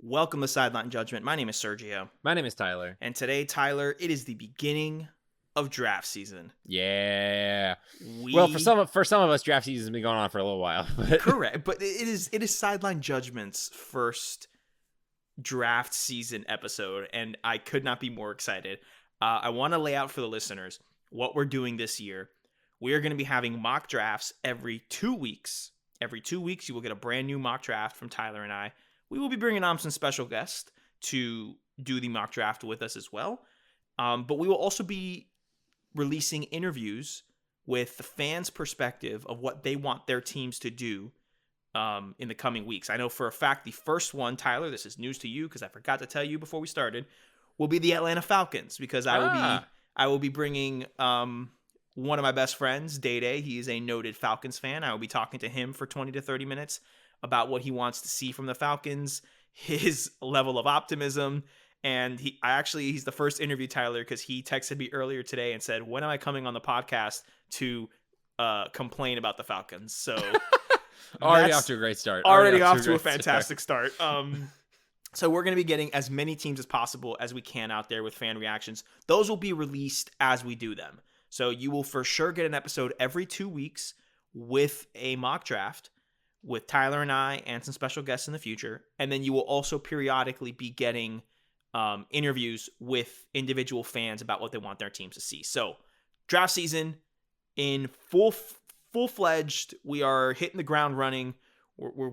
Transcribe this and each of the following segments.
Welcome to Sideline Judgement. My name is Sergio. My name is Tyler. And today, Tyler, it is the beginning of draft season. Yeah. Well, for some of us, draft season has been going on for a little while. But... Correct. But it is Sideline Judgment's first draft season episode, and I could not be more excited. I want to lay out for the listeners what we're doing this year. We are going to be having mock drafts every 2 weeks. Every 2 weeks, you will get a brand new mock draft from Tyler and I. We will be bringing on some special guests to do the mock draft with us as well. But we will also be releasing interviews with the fans' perspective of what they want their teams to do in the coming weeks. I know for a fact the first one, Tyler, this is news to you because I forgot to tell you before we started, will be the Atlanta Falcons because I will be bringing one of my best friends, Day. He is a noted Falcons fan. I will be talking to him for 20 to 30 minutes about what he wants to see from the Falcons, his level of optimism, and he's the first interview, Tyler, because he texted me earlier today and said, when am I coming on the podcast to complain about the Falcons? So already off to a great start. Already off to a fantastic start. So we're going to be getting as many teams as possible as we can out there with fan reactions. Those will be released as we do them. So you will for sure get an episode every 2 weeks with a mock draft with Tyler and I and some special guests in the future. And then you will also periodically be getting interviews with individual fans about what they want their teams to see. So draft season in full-fledged. We are hitting the ground running. We're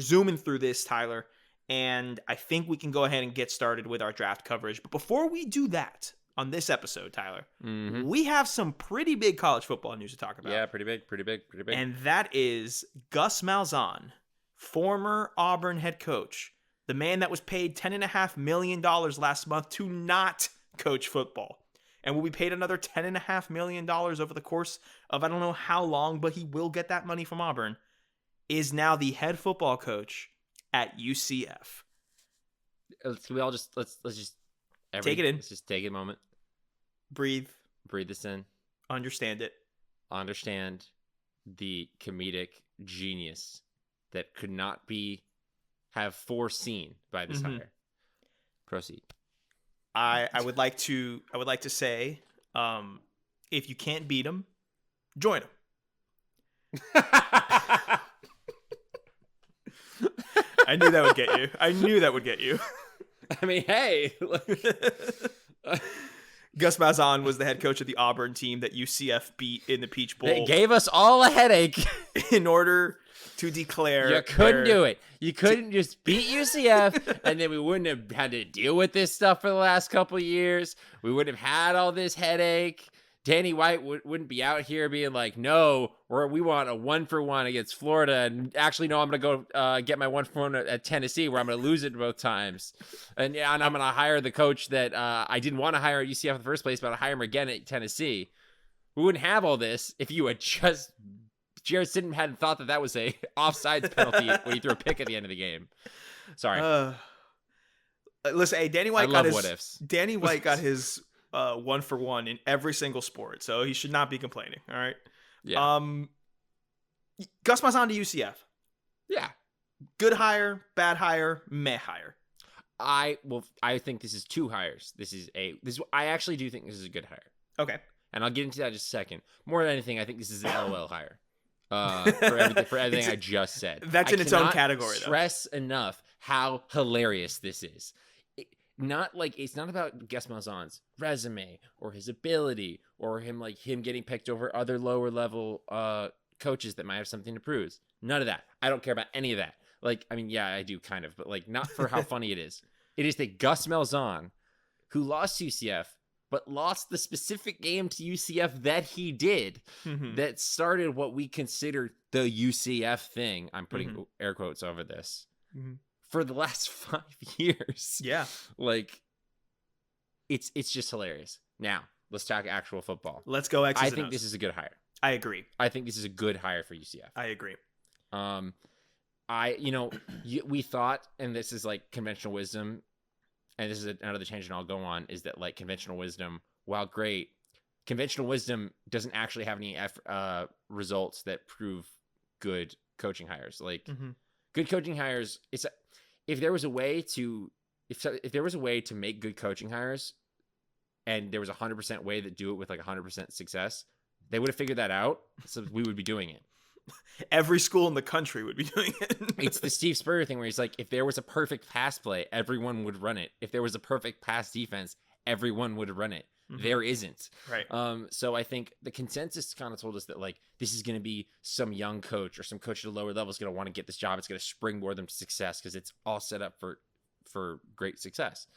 zooming through this, Tyler. And I think we can go ahead and get started with our draft coverage. But before we do that, on this episode, Tyler, we have some pretty big college football news to talk about. Yeah, pretty big. And that is Gus Malzahn, former Auburn head coach, the man that was paid $10.5 million last month to not coach football, and will be paid another $10.5 million over the course of I don't know how long, but he will get that money from Auburn, is now the head football coach at UCF. Let's just take it in. Let's just take a moment. Breathe this in. Understand it. Understand the comedic genius that could not have foreseen by this hire. Proceed. I would like to say, if you can't beat him, join him. I knew that would get you. I mean, hey. Gus Malzahn was the head coach of the Auburn team that UCF beat in the Peach Bowl. It gave us all a headache. In order to declare. You couldn't do it. You couldn't just beat UCF, and then we wouldn't have had to deal with this stuff for the last couple of years. We wouldn't have had all this headache. Danny White wouldn't be out here being like, no, we want a 1-for-1 against Florida. And actually, no, I'm going to go get my 1-for-1 at Tennessee where I'm going to lose it both times. And I'm going to hire the coach that I didn't want to hire at UCF in the first place, but I'll hire him again at Tennessee. We wouldn't have all this if you had just Jarrett Stidham hadn't thought that was a offsides penalty when he threw a pick at the end of the game. Sorry. Listen, hey, Danny White got his 1-for-1 in every single sport, so he should not be complaining. All right. Yeah. Gus Malzahn to UCF. Yeah. Good hire, bad hire, meh hire. I think this is two hires. I actually do think this is a good hire. Okay. And I'll get into that in just a second. More than anything, I think this is an LOL hire. For everything I just said. That's in its own category, though. Stress enough how hilarious this is. It's not about Gus Malzahn's resume or his ability or him getting picked over other lower level coaches that might have something to prove. None of that. I don't care about any of that. I do kind of, but not for how funny it is. It is that Gus Malzahn, who lost to UCF, but lost the specific game to UCF that he did, that started what we consider the UCF thing. I'm putting air quotes over this. For the last 5 years. Yeah. It's just hilarious. Now, let's talk actual football. Let's go X's I and think O's. this is a good hire. I agree. I think this is a good hire for UCF. I agree. We thought, and this is conventional wisdom, and this is another tangent I'll go on, is that conventional wisdom, while great, conventional wisdom doesn't actually have any results that prove good coaching hires. Good coaching hires, if there was a way to if there was a way to make good coaching hires, and there was 100% way that do it with like 100% success, they would have figured that out. So we would be doing it. Every school in the country would be doing it. It's the Steve Spurrier thing where he's like, if there was a perfect pass play, everyone would run it. If there was a perfect pass defense, everyone would run it. There isn't. Right. So I think the consensus kind of told us that like this is going to be some young coach or some coach at a lower level is going to want to get this job. It's going to springboard them to success because it's all set up for great success.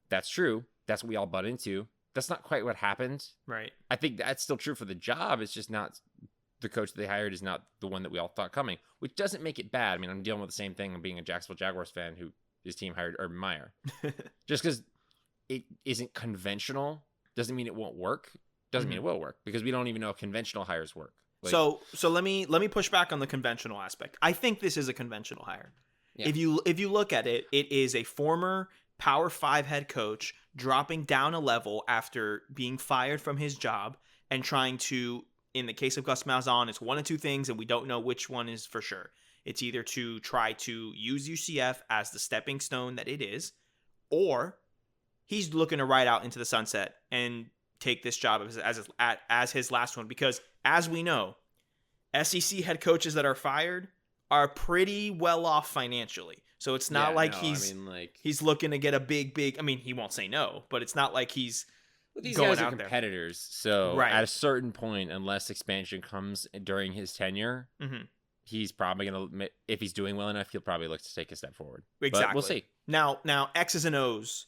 That's true. That's what we all bought into. That's not quite what happened. Right. I think that's still true for the job. It's just not the coach that they hired is not the one that we all thought coming, which doesn't make it bad. I mean, I'm dealing with the same thing. I'm being a Jacksonville Jaguars fan who his team hired Urban Meyer. Just because it isn't conventional doesn't mean it won't work. Doesn't mean it will work because we don't even know if conventional hires work. Like, so let me push back on the conventional aspect. I think this is a conventional hire. Yeah. If you look at it, it is a former Power 5 head coach dropping down a level after being fired from his job and trying to, in the case of Gus Malzahn, it's one of two things, and we don't know which one is for sure. It's either to try to use UCF as the stepping stone that it is, or he's looking to ride out into the sunset and take this job as his last one. Because, as we know, SEC head coaches that are fired are pretty well off financially. So it's not he's looking to get a big. I mean, he won't say no, but it's not like he's these going guys are out competitors. So at a certain point, unless expansion comes during his tenure, he's probably going to, if he's doing well enough, he'll probably look to take a step forward. Exactly. But we'll see. Now, X's and O's,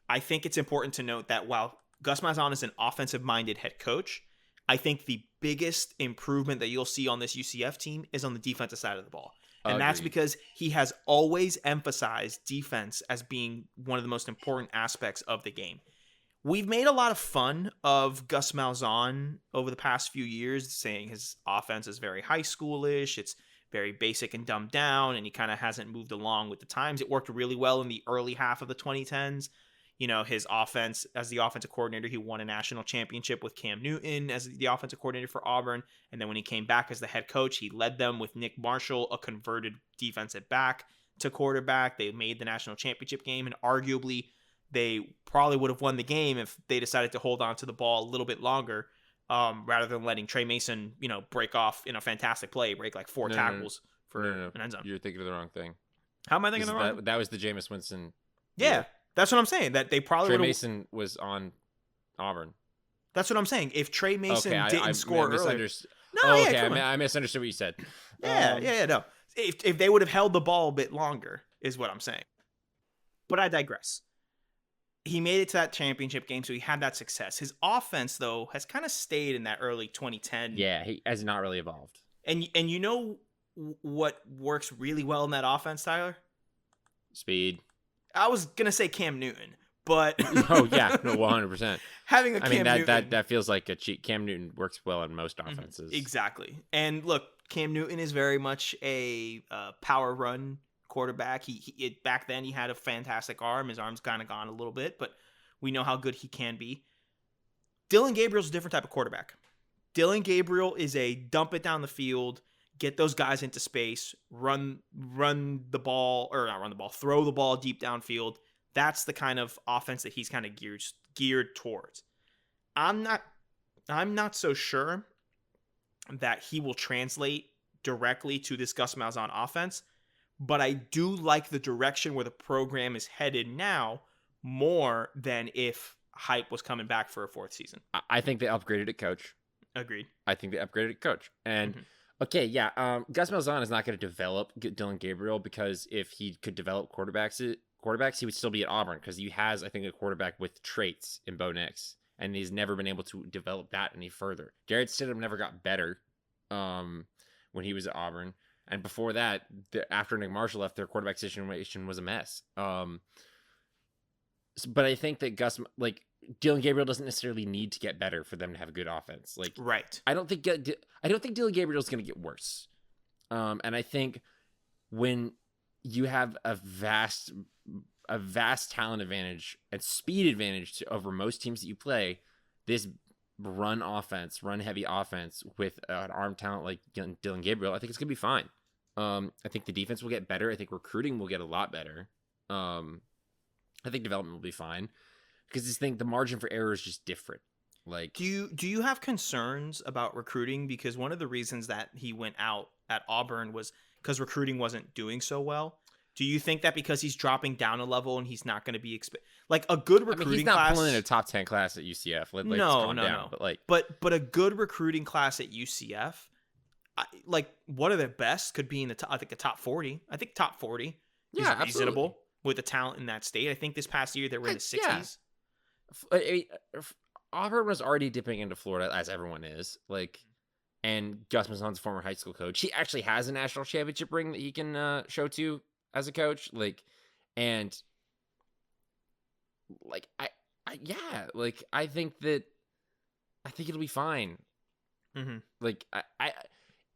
I think it's important to note that while Gus Malzahn is an offensive-minded head coach, I think the biggest improvement that you'll see on this UCF team is on the defensive side of the ball. And that's because he has always emphasized defense as being one of the most important aspects of the game. We've made a lot of fun of Gus Malzahn over the past few years, saying his offense is very high schoolish, it's very basic and dumbed down, and he kind of hasn't moved along with the times. It worked really well in the early half of the 2010s. You know, his offense, as the offensive coordinator, he won a national championship with Cam Newton as the offensive coordinator for Auburn. And then when he came back as the head coach, he led them with Nick Marshall, a converted defensive back, to quarterback. They made the national championship game, and arguably they probably would have won the game if they decided to hold on to the ball a little bit longer, rather than letting Trey Mason, break off in a fantastic play, break like four tackles for an end zone. You're thinking of the wrong thing. How am I thinking of the wrong thing? That was the Jameis Winston. Yeah. That's what I'm saying. That they probably Trey Mason was on Auburn. That's what I'm saying. If Trey Mason didn't score earlier, I misunderstood what you said. No. If they would have held the ball a bit longer, is what I'm saying. But I digress. He made it to that championship game, so he had that success. His offense, though, has kind of stayed in that early 2010. Yeah, he has not really evolved. And you know what works really well in that offense, Tyler? Speed. I was gonna say Cam Newton, but 100%. Having Newton, that feels like a cheat. Cam Newton works well in most offenses. Exactly. And look, Cam Newton is very much a power run quarterback. He back then he had a fantastic arm. His arm's kind of gone a little bit, but we know how good he can be. Dylan Gabriel's a different type of quarterback. Dylan Gabriel is a dump it down the field, get those guys into space, run the ball, or not run the ball, throw the ball deep downfield. That's the kind of offense that he's kind of geared towards. I'm not so sure that he will translate directly to this Gus Malzahn offense, but I do like the direction where the program is headed now more than if hype was coming back for a fourth season. I think they upgraded at coach. Agreed. I think they upgraded at coach. And okay, yeah. Gus Malzahn is not going to develop Dylan Gabriel because if he could develop quarterbacks, he would still be at Auburn because he has, I think, a quarterback with traits in Bo Nix, and he's never been able to develop that any further. Jarrett Stidham never got better when he was at Auburn, and before that, after Nick Marshall left, their quarterback situation was a mess. But I think that Dylan Gabriel doesn't necessarily need to get better for them to have a good offense. Right. I don't think Dylan Gabriel is going to get worse. And I think when you have a vast talent advantage and speed advantage over most teams that you play, this run heavy offense with an arm talent like Dylan Gabriel, I think it's going to be fine. I think the defense will get better. I think recruiting will get a lot better. I think development will be fine because this thing, the margin for error is just different. Like, do you have concerns about recruiting? Because one of the reasons that he went out at Auburn was because recruiting wasn't doing so well. Do you think that because he's dropping down a level and he's not going to be like a good recruiting he's not class? pulling in a top 10 class at UCF. No. But like, but a good recruiting class at UCF, like one of the best could be in the top, I think a top 40. I think top 40 is reasonable absolutely. with the talent in that state. I think this past year they were in the 60s. Auburn was already dipping into Florida, as everyone is. Like, and Gus Malzahn's former high school coach. He actually has a national championship ring that he can show to as a coach. Like, and like I think it'll be fine. Mm-hmm. Like,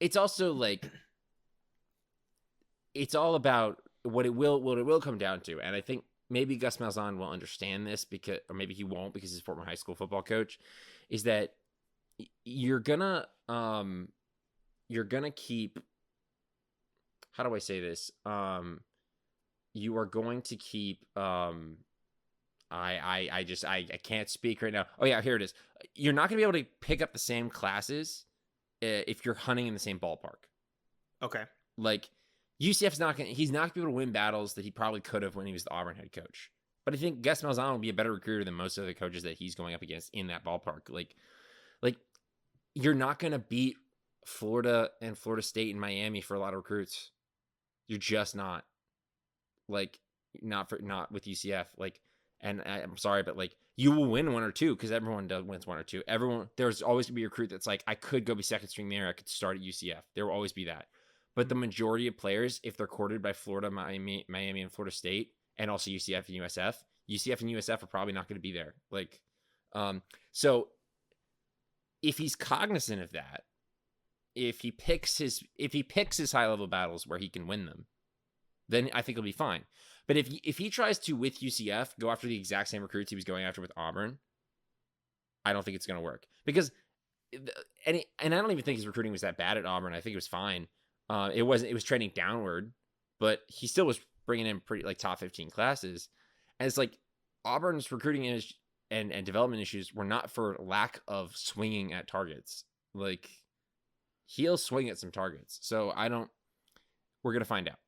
it's also like, it's all about what it will come down to, and I think maybe Gus Malzahn will understand this or maybe he won't because he's a former high school football coach, is that you're gonna keep, how do I say this? You are going to keep, I can't speak right now. Oh yeah, here it is. You're not gonna be able to pick up the same classes if you're hunting in the same ballpark. Okay. Like, UCF's he's not gonna be able to win battles that he probably could have when he was the Auburn head coach. But I think Gus Malzahn will be a better recruiter than most of the coaches that he's going up against in that ballpark. Like you're not gonna beat Florida and Florida State and Miami for a lot of recruits. You're just not. Like, not with UCF. Like, and I'm sorry, but like, you will win one or two because everyone wins one or two. There's always gonna be a recruit that's like, I could go be second string there. I could start at UCF. There will always be that. But the majority of players, if they're courted by Florida, Miami, and Florida State, and also UCF and USF are probably not going to be there. Like, so if he's cognizant of that, if he picks his high level battles where he can win them, then I think he'll be fine. But if he tries to, with UCF, go after the exact same recruits he was going after with Auburn, I don't think it's going to work. Because, and I don't even think his recruiting was that bad at Auburn. I think it was fine. It was trending downward, but he still was bringing in pretty like top 15 classes. And it's like Auburn's recruiting and development issues were not for lack of swinging at targets. Like, he'll swing at some targets. So we're going to find out.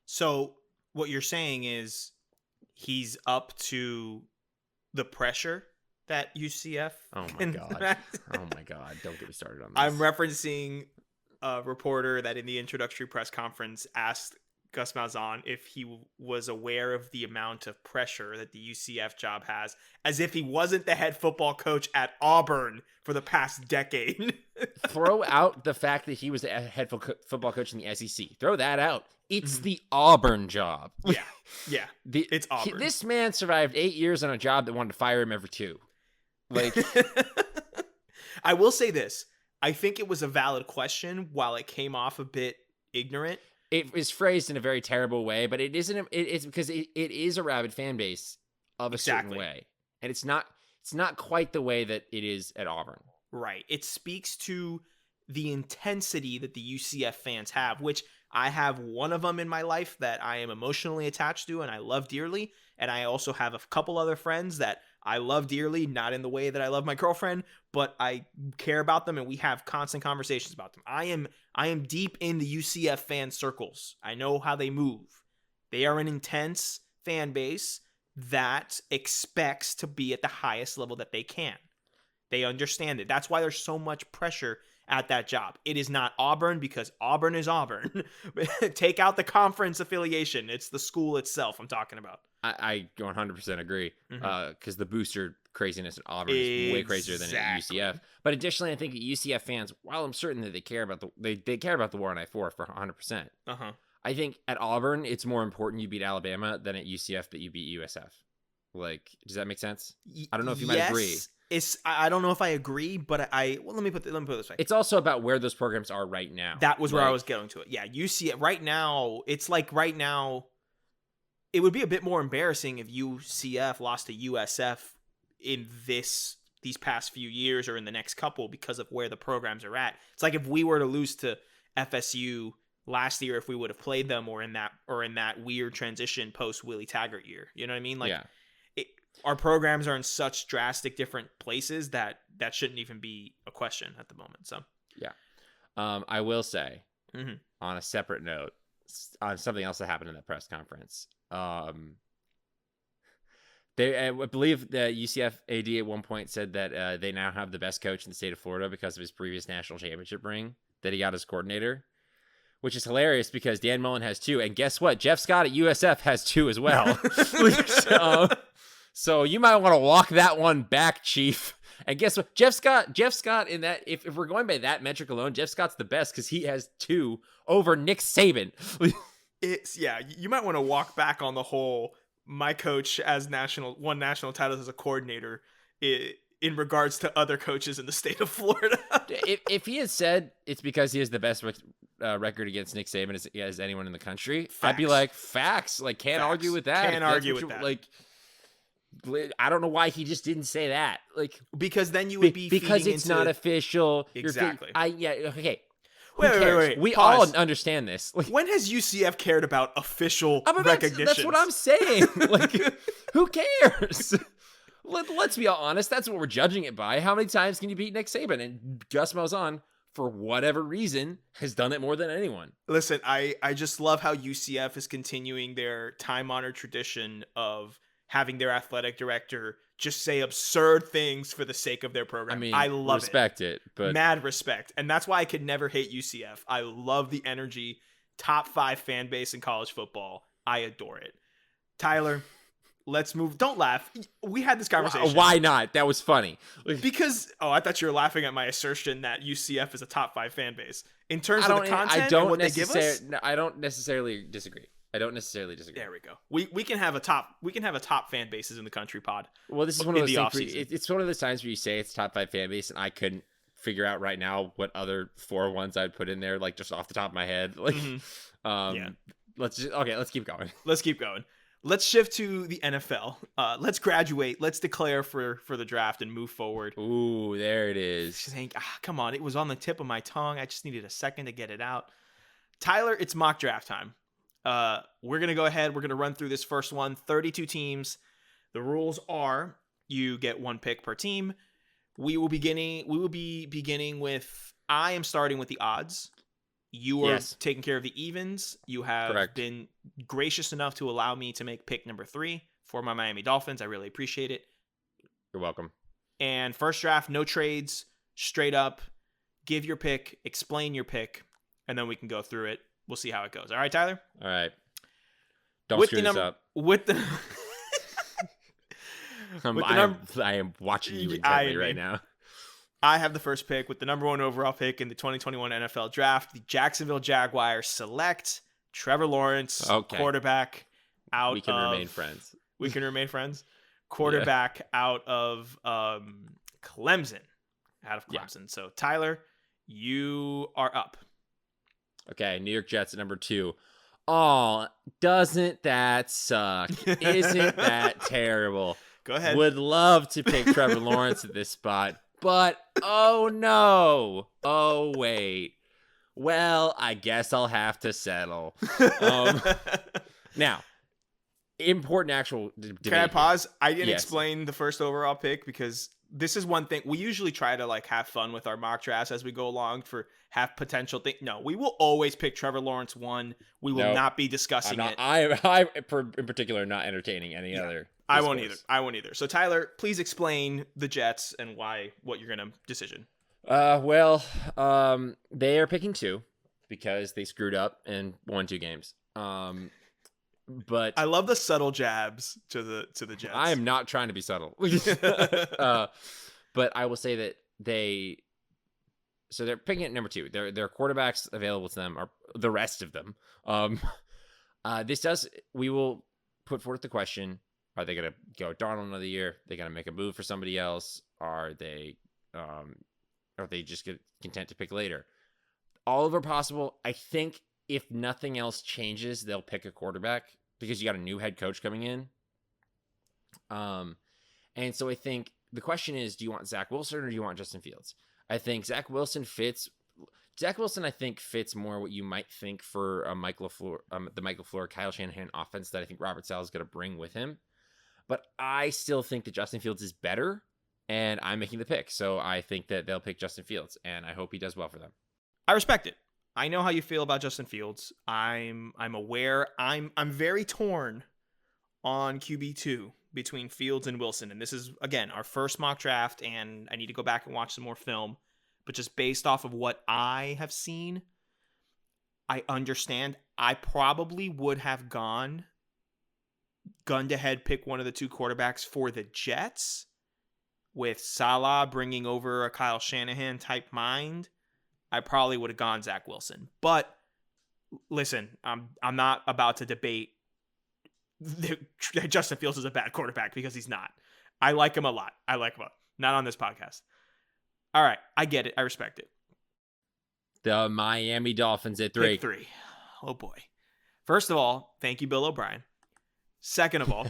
So what you're saying is he's up to the pressure that UCF. Oh my God. Oh my God. Don't get me started on this. I'm referencing a reporter that in the introductory press conference asked Gus Malzahn if he was aware of the amount of pressure that the UCF job has, as if he wasn't the head football coach at Auburn for the past decade. Throw out the fact that he was the head football coach in the SEC. Throw that out. It's the Auburn job. Yeah. It's Auburn. This man survived 8 years on a job that wanted to fire him every 2. Like, I will say this. I think it was a valid question while it came off a bit ignorant. It is phrased in a very terrible way, but it isn't. It's because it is a rabid fan base of a certain way, and it's not quite the way that it is at Auburn. Right. It speaks to the intensity that the UCF fans have, which I have one of them in my life that I am emotionally attached to and I love dearly. And I also have a couple other friends that I love dearly, not in the way that I love my girlfriend, but I care about them and we have constant conversations about them. I am deep in the UCF fan circles. I know how they move. They are an intense fan base that expects to be at the highest level that they can. They understand it. That's why there's so much pressure at that job. It is not Auburn because Auburn is Auburn. Take out the conference affiliation. It's the school itself I'm talking about. I 100% agree because the booster craziness at Auburn is way crazier than at UCF. But additionally, I think UCF fans, while I'm certain that they care about the war on I-4 for 100%. I think at Auburn, it's more important you beat Alabama than at UCF that you beat USF. Like, does that make sense? I don't know if you might agree. I don't know if I agree, but let me put it this way. It's also about where those programs are right now. That was where I was getting to it. Yeah, UCF right now. It's like right now, it would be a bit more embarrassing if UCF lost to USF in these past few years or in the next couple because of where the programs are at. It's like if we were to lose to FSU last year if we would have played them, or in that weird transition post Willie Taggart year. You know what I mean? Like, Yeah. Our programs are in such drastic different places that shouldn't even be a question at the moment. So yeah. I will say, mm-hmm. on a separate note, on something else that happened in that press conference. I believe the UCF AD at one point said that they now have the best coach in the state of Florida because of his previous national championship ring that he got as coordinator, which is hilarious because Dan Mullen has 2. And guess what? Jeff Scott at USF has 2 as well. So you might want to walk that one back, Chief. And guess what? Jeff Scott in that, if we're going by that metric alone, Jeff Scott's the best because he has 2 over Nick Saban. You might want to walk back on the whole, my coach has won national titles as a coordinator in regards to other coaches in the state of Florida. if he had said it's because he has the best record against Nick Saban as anyone in the country, facts. I'd be like, facts. Like, can't argue with that. Can't argue with that. Like, I don't know why he just didn't say that. Like, because then you would be because it's not official. Exactly. Okay. Wait. We Pause. all understand this. Like, when has UCF cared about official recognition? That's what I'm saying. Like, who cares? Let's be honest. That's what we're judging it by. How many times can you beat Nick Saban? And Gus Malzahn, for whatever reason, has done it more than anyone. Listen, I just love how UCF is continuing their time-honored tradition of having their athletic director just say absurd things for the sake of their program. I mean, I love respect it, but mad respect. And that's why I could never hate UCF. I love the energy, top 5 fan base in college football. I adore it. Tyler, let's move. Don't laugh. We had this conversation. Why not? That was funny. Because, I thought you were laughing at my assertion that UCF is a top 5 fan base. In terms of the content and what they give us? I don't necessarily disagree. There we go. We can have a top fan bases in the country pod. Well, this is one of those things. It's one of those times where you say it's top 5 fan base, and I couldn't figure out right now what other 4 ones I'd put in there, like just off the top of my head. Like, let's keep going. Let's shift to the NFL. Let's graduate. Let's declare for the draft and move forward. Ooh, there it is. Come on, it was on the tip of my tongue. I just needed a second to get it out. Tyler, it's mock draft time. We're going to go ahead. We're going to run through this first one. 32 teams. The rules are you get 1 pick per team. We will be beginning with, I am starting with the odds. You are taking care of the evens. You have been gracious enough to allow me to make pick number 3 for my Miami Dolphins. I really appreciate it. You're welcome. And first draft, no trades, straight up. Give your pick, explain your pick, and then we can go through it. We'll see how it goes. All right, Tyler? All right. Don't screw this up. I am watching you intently right now. I have the first pick with the number 1 overall pick in the 2021 NFL Draft. The Jacksonville Jaguars select Trevor Lawrence, quarterback out of... We can remain friends. We can remain friends. Quarterback out of Clemson. Yeah. So, Tyler, you are up. Okay, New York Jets at number 2. Oh, doesn't that suck? Isn't that terrible? Go ahead. Would love to pick Trevor Lawrence at this spot, but oh no. Oh, wait. Well, I guess I'll have to settle. Now, important actual debate. Can I pause? I didn't explain the first overall pick because this is one thing. We usually try to have fun with our mock drafts as we go along for have potential thing. No, we will always pick Trevor Lawrence 1. We will not be discussing it. I in particular, not entertaining any other. I won't either. So Tyler, please explain the Jets and what you're going to decision. They are picking 2 because they screwed up and won 2 games. But I love the subtle jabs to the Jets. I am not trying to be subtle. But I will say that they're picking at number 2. Their quarterbacks available to them are the rest of them. We will put forth the question: are they going to go Darnold another year? Are they going to make a move for somebody else? Are they just content to pick later? All of are possible. I think if nothing else changes, they'll pick a quarterback because you got a new head coach coming in. And so I think the question is, do you want Zach Wilson or do you want Justin Fields? I think Zach Wilson fits. Zach Wilson, I think, fits more what you might think for a Mike LaFleur, the Mike LaFleur, Kyle Shanahan offense that I think Robert Saleh is going to bring with him. But I still think that Justin Fields is better, and I'm making the pick. So I think that they'll pick Justin Fields, and I hope he does well for them. I respect it. I know how you feel about Justin Fields. I'm aware. I'm very torn on QB2 between Fields and Wilson. And this is, again, our first mock draft, and I need to go back and watch some more film. But just based off of what I have seen, I understand. I probably would have gun to head pick one of the two quarterbacks for the Jets, with Salah bringing over a Kyle Shanahan type mind. I probably would have gone Zach Wilson. But listen, I'm not about to debate Justin Fields is a bad quarterback, because he's not. I like him a lot. Not on this podcast. All right, I get it. I respect it. The Miami Dolphins at 3. Pick 3. Oh boy. First of all, thank you, Bill O'Brien. Second of all,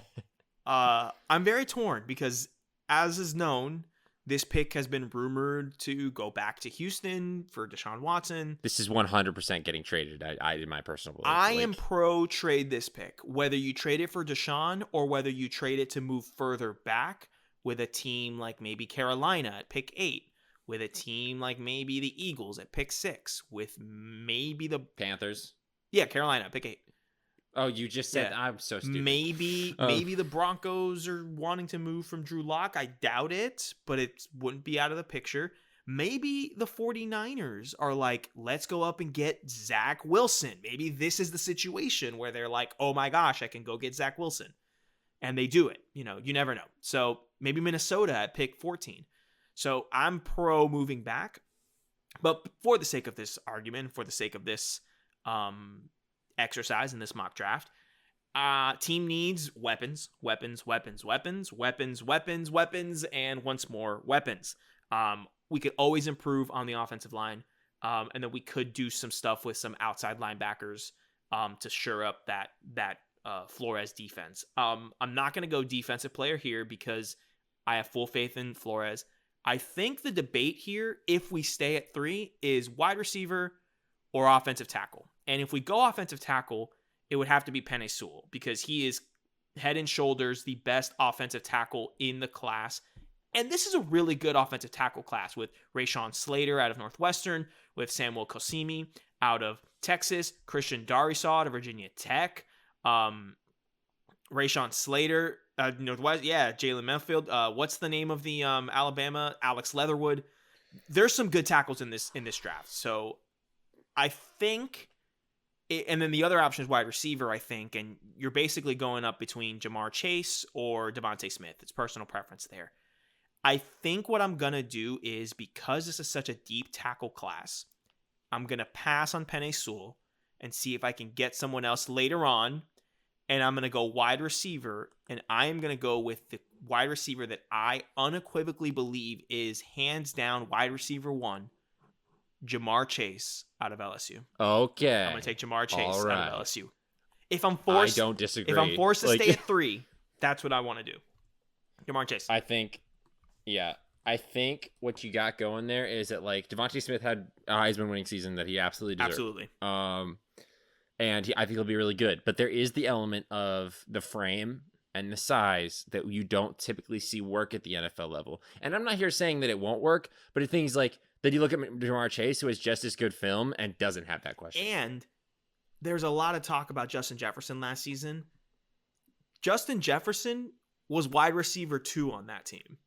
I'm very torn because, as is known, this pick has been rumored to go back to Houston for Deshaun Watson. This is 100% getting traded, in my personal belief. I am pro trade this pick, whether you trade it for Deshaun or whether you trade it to move further back with a team like maybe Carolina at pick 8, with a team like maybe the Eagles at pick 6, with maybe the Panthers. Yeah, Carolina at pick 8. Oh, you just said I'm so stupid. Maybe the Broncos are wanting to move from Drew Lock. I doubt it, but it wouldn't be out of the picture. Maybe the 49ers are like, let's go up and get Zach Wilson. Maybe this is the situation where they're like, oh my gosh, I can go get Zach Wilson. And they do it. You never know. So maybe Minnesota at pick 14. So I'm pro moving back. But for the sake of this argument, for the sake of this exercise in this mock draft, team needs weapons, and once more weapons. We could always improve on the offensive line, and then we could do some stuff with some outside linebackers to shore up that Flores defense. I'm not going to go defensive player here because I have full faith in Flores. I think the debate here, if we stay at 3, is wide receiver or offensive tackle. And if we go offensive tackle, it would have to be Penei Sewell, because he is head and shoulders the best offensive tackle in the class. And this is a really good offensive tackle class with Rashawn Slater out of Northwestern, with Samuel Kosimi out of Texas, Christian Darrisaw out of Virginia Tech, Rashawn Slater, Northwest, Jalen Menfield. What's the name of the Alabama? Alex Leatherwood. There's some good tackles in this draft. So I think, and then the other option is wide receiver, I think, and you're basically going up between Jamar Chase or Devontae Smith. It's personal preference there. I think what I'm going to do is, because this is such a deep tackle class, I'm going to pass on Penei Sewell and see if I can get someone else later on, and I'm going to go wide receiver, and I am going to go with the wide receiver that I unequivocally believe is hands down wide receiver 1, Jamar Chase out of LSU. Okay. I'm going to take Jamar Chase right. out of LSU. If I'm forced, I don't disagree. If I'm forced to stay at 3, that's what I want to do. Jamar Chase. I think what you got going there is that, like, Devontae Smith had a Heisman winning season that he absolutely deserved. Absolutely. And I think he'll be really good. But there is the element of the frame and the size that you don't typically see work at the NFL level. And I'm not here saying that it won't work, but things like that, you look at Jamar Chase, who has just as good film and doesn't have that question. And there's a lot of talk about Justin Jefferson last season. Justin Jefferson was wide receiver 2 on that team.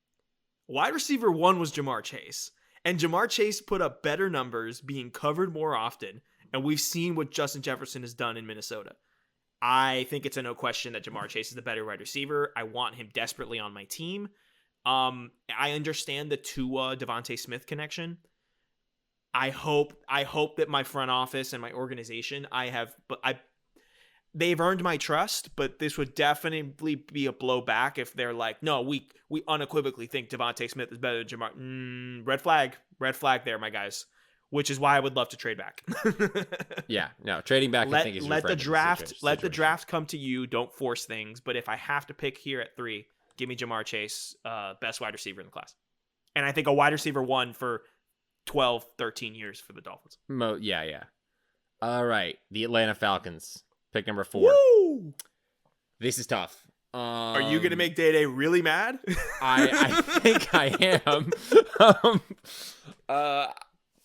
Wide receiver 1 was Jamar Chase. And Jamar Chase put up better numbers, being covered more often. And we've seen what Justin Jefferson has done in Minnesota. I think it's a no question that Jamar Chase is the better wide receiver. I want him desperately on my team. I understand the Tua Devontae Smith connection. I hope that my front office and my organization, they've earned my trust, but this would definitely be a blowback if they're like, no, we unequivocally think Devontae Smith is better than Jamar. Red flag there, my guys. Which is why I would love to trade back. Yeah, no, trading back. I think is let the draft come to you. Don't force things. But if I have to pick here at 3, give me Jamar Chase, best wide receiver in the class. And I think a wide receiver 1 for 12, 13 years for the Dolphins. Yeah. All right, the Atlanta Falcons, pick number 4. Woo! This is tough. Are you gonna make Day really mad? I think I am.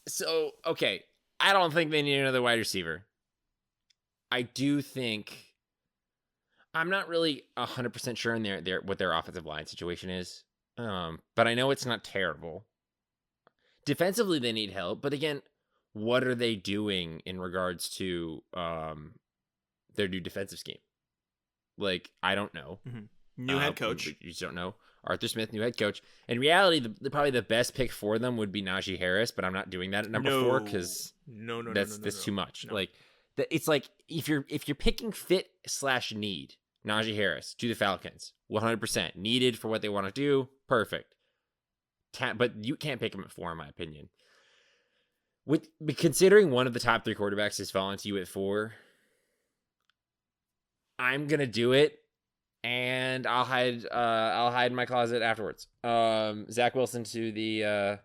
So okay, I don't think they need another wide receiver. I do think I'm not really 100% sure in their what their offensive line situation is. But I know it's not terrible. Defensively, they need help. But again, what are they doing in regards to their new defensive scheme? Like, I don't know. Mm-hmm. New head coach. You just don't know. Arthur Smith, new head coach. In reality, probably the best pick for them would be Najee Harris, but I'm not doing that at number 4 because that's too much. No. Like, it's like if you're picking fit/need, Najee Harris to the Falcons, 100% needed for what they want to do, perfect. But you can't pick him at 4, in my opinion. Considering one of the top 3 quarterbacks has fallen to you at 4, I'm gonna do it, and I'll hide in my closet afterwards. Zach Wilson to the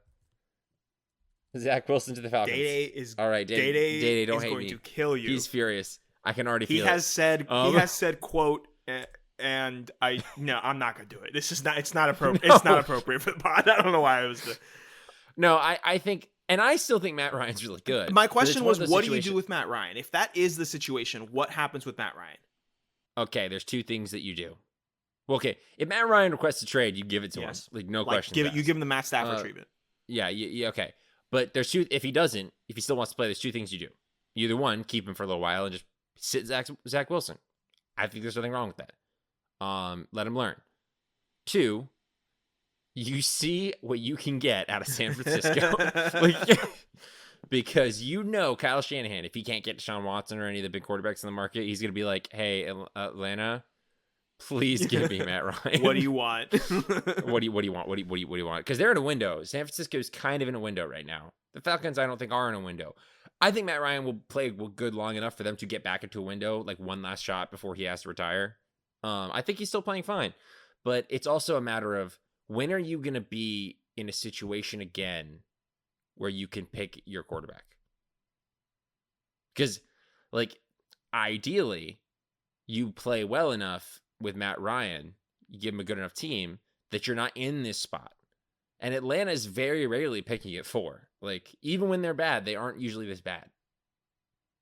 Falcons. Day is all right. Day don't hate going me. to kill you. He's furious. I can already feel he has it. said quote, and I'm not gonna do it. It's not appropriate. No. It's not appropriate for the pod. I don't know why I was. No, I think, and I still think Matt Ryan's really good. My question was, what do you do with Matt Ryan? If that is the situation, what happens with Matt Ryan? Okay, there's 2 things that you do. Well, okay, if Matt Ryan requests a trade, you give it to him. Like, no question. You give him the Matt Stafford treatment. Yeah, okay. But there's 2, if he still wants to play, there's 2 things you do. Either one, keep him for a little while and just sit Zach Wilson. I think there's nothing wrong with that. Let him learn. 2, you see what you can get out of San Francisco. Because Kyle Shanahan, if he can't get Deshaun Watson or any of the big quarterbacks in the market, he's going to be like, hey, Atlanta, please give me Matt Ryan. What do you want? What do you want? What do you want? Because they're in a window. San Francisco is kind of in a window right now. The Falcons, I don't think, are in a window. I think Matt Ryan will play good long enough for them to get back into a window, like one last shot before he has to retire. I think he's still playing fine. But it's also a matter of, when are you going to be in a situation again where you can pick your quarterback? Because, like, ideally, you play well enough with Matt Ryan, you give him a good enough team that you're not in this spot. And Atlanta is very rarely picking at 4. Like, even when they're bad, they aren't usually this bad.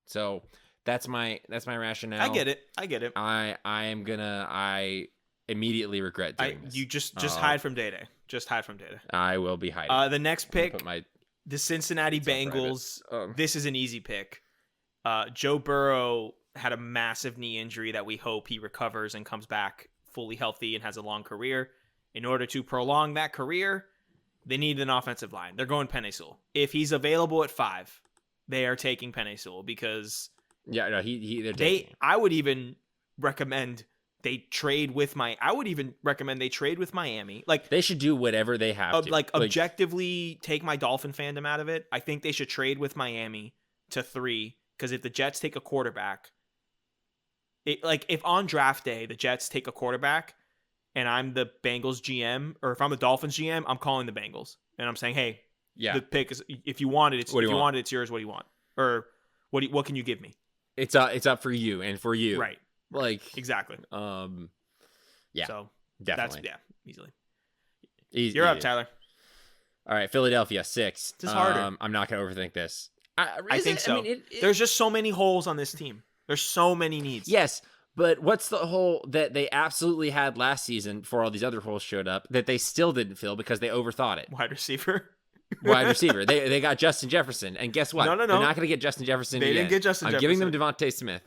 So that's my rationale. I get it. I immediately regret doing this. You just hide from Day. Just hide from Day. I will be hiding. The next pick, the Cincinnati Bengals. This is an easy pick. Joe Burrow had a massive knee injury that we hope he recovers and comes back fully healthy and has a long career. In order to prolong that career, they need an offensive line. They're going Penei Sewell. If he's available at 5, they are taking Penei Sewell because they're taking. I would even recommend they trade with Miami. Like, they should do whatever they have to. Like, objectively take my Dolphin fandom out of it. I think they should trade with Miami to 3, because if the Jets take a quarterback, if on draft day the Jets take a quarterback and I'm the Bengals GM, or if I'm the Dolphins GM, I'm calling the Bengals and I'm saying, hey, the pick is, if you want it, it's yours. What do you want? Or what can you give me? It's up for you and for you. Right. Like, exactly. Yeah. So definitely. Easily. You're up, Tyler. All right, Philadelphia 6. This is harder. I'm not gonna overthink this. I think so. There's just so many holes on this team. There's so many needs. Yes, but what's the hole that they absolutely had last season before all these other holes showed up that they still didn't fill because they overthought it? Wide receiver. They got Justin Jefferson, and guess what? No. They're not going to get Justin Jefferson. They didn't get Justin Jefferson. I'm giving them Devontae Smith.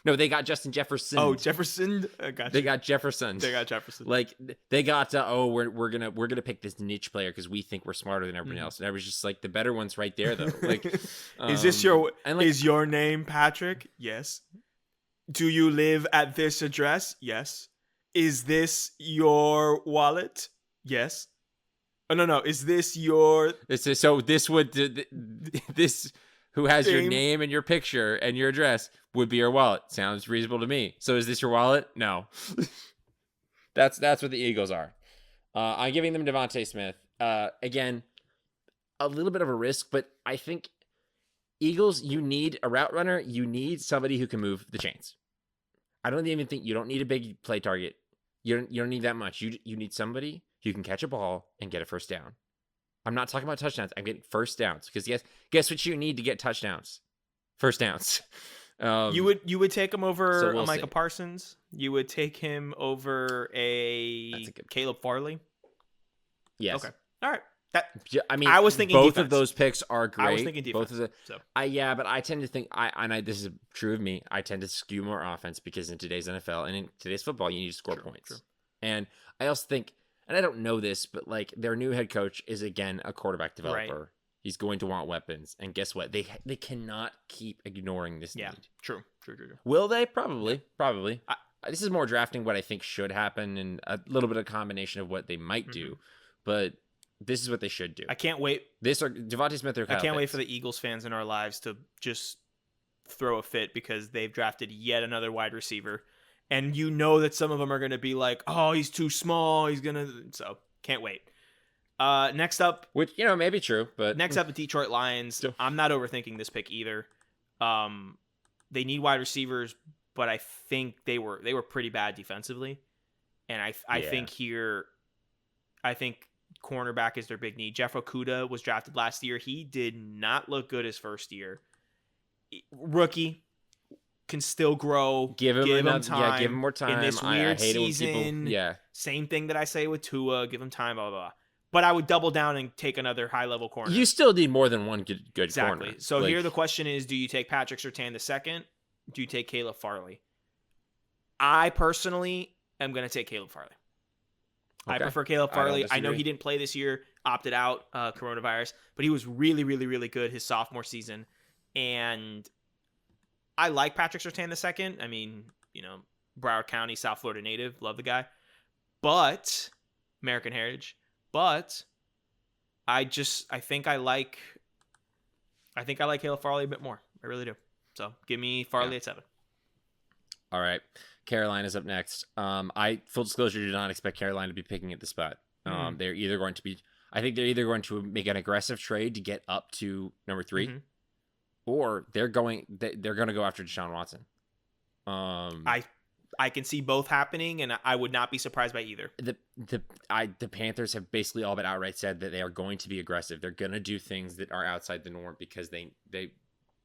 No, they got Justin Jefferson. Oh, Jefferson. Gotcha. They got Jefferson. Like, they got we're gonna pick this niche player because we think we're smarter than everyone else, and I was just like, the better one's right there though. Like, is your name Patrick? Yes. Do you live at this address? Yes. Is this your wallet? Yes. Oh, no. Is this your... This who has your name and your picture and your address would be your wallet. Sounds reasonable to me. So is this your wallet? No. That's what the Eagles are. I'm giving them Devontae Smith. Again, a little bit of a risk, but I think Eagles, you need a route runner. You need somebody who can move the chains. I don't even think you don't need a big play target. You don't need that much. You need somebody who can catch a ball and get a first down. I'm not talking about touchdowns. I'm getting first downs because guess what you need to get touchdowns? First downs. You would take him over so we'll a Micah see. Parsons. You would take him over a Caleb Farley. Yes. Okay. All right. I mean, I was thinking both defense. of those picks are great. I was thinking defense. Both of the, yeah, but I tend to think this is true of me. I tend to skew more offense because in today's NFL and in today's football, you need to score points. True. And I also think, and I don't know this, but like their new head coach is again a quarterback developer. Right. He's going to want weapons, and guess what? They cannot keep ignoring this need. True. Will they? Probably. This is more drafting what I think should happen, and a little bit of combination of what they might do, but. This is what they should do. I can't wait. This or Devontae Smith or Kyle I can't wait Pitts. for the Eagles fans in our lives to just throw a fit because they've drafted yet another wide receiver. And you know that some of them are going to be like, oh, he's too small. He's going to... So, can't wait. Next up... Which, may be true, but... Next up, the Detroit Lions. I'm not overthinking this pick either. They need wide receivers, but I think they were pretty bad defensively. And I think here... I think... cornerback is their big need. Jeff Okudah was drafted last year. He did not look good his first year. Rookie can still grow. Give him time. Yeah, give him more time. In this weird I hate season. People, same thing that I say with Tua. Give him time, blah, blah, blah. But I would double down and take another high-level corner. You still need more than one good exactly. corner. So here the question is, do you take Patrick Surtain II? Do you take Caleb Farley? I personally am going to take Caleb Farley. Okay. I prefer Caleb Farley. I know he didn't play this year, opted out, coronavirus, but he was really, really, really good his sophomore season. And I like Patrick Surtain II. I mean, Broward County, South Florida native, love the guy. But American heritage. But I think I like Caleb Farley a bit more. I really do. So give me Farley at 7. All right. Carolina's up next. Full disclosure, did not expect Carolina to be picking at the spot. They're either going to make an aggressive trade to get up to number 3, or they're going to go after Deshaun Watson. I can see both happening, and I would not be surprised by either. The Panthers have basically all but outright said that they are going to be aggressive. They're going to do things that are outside the norm because they're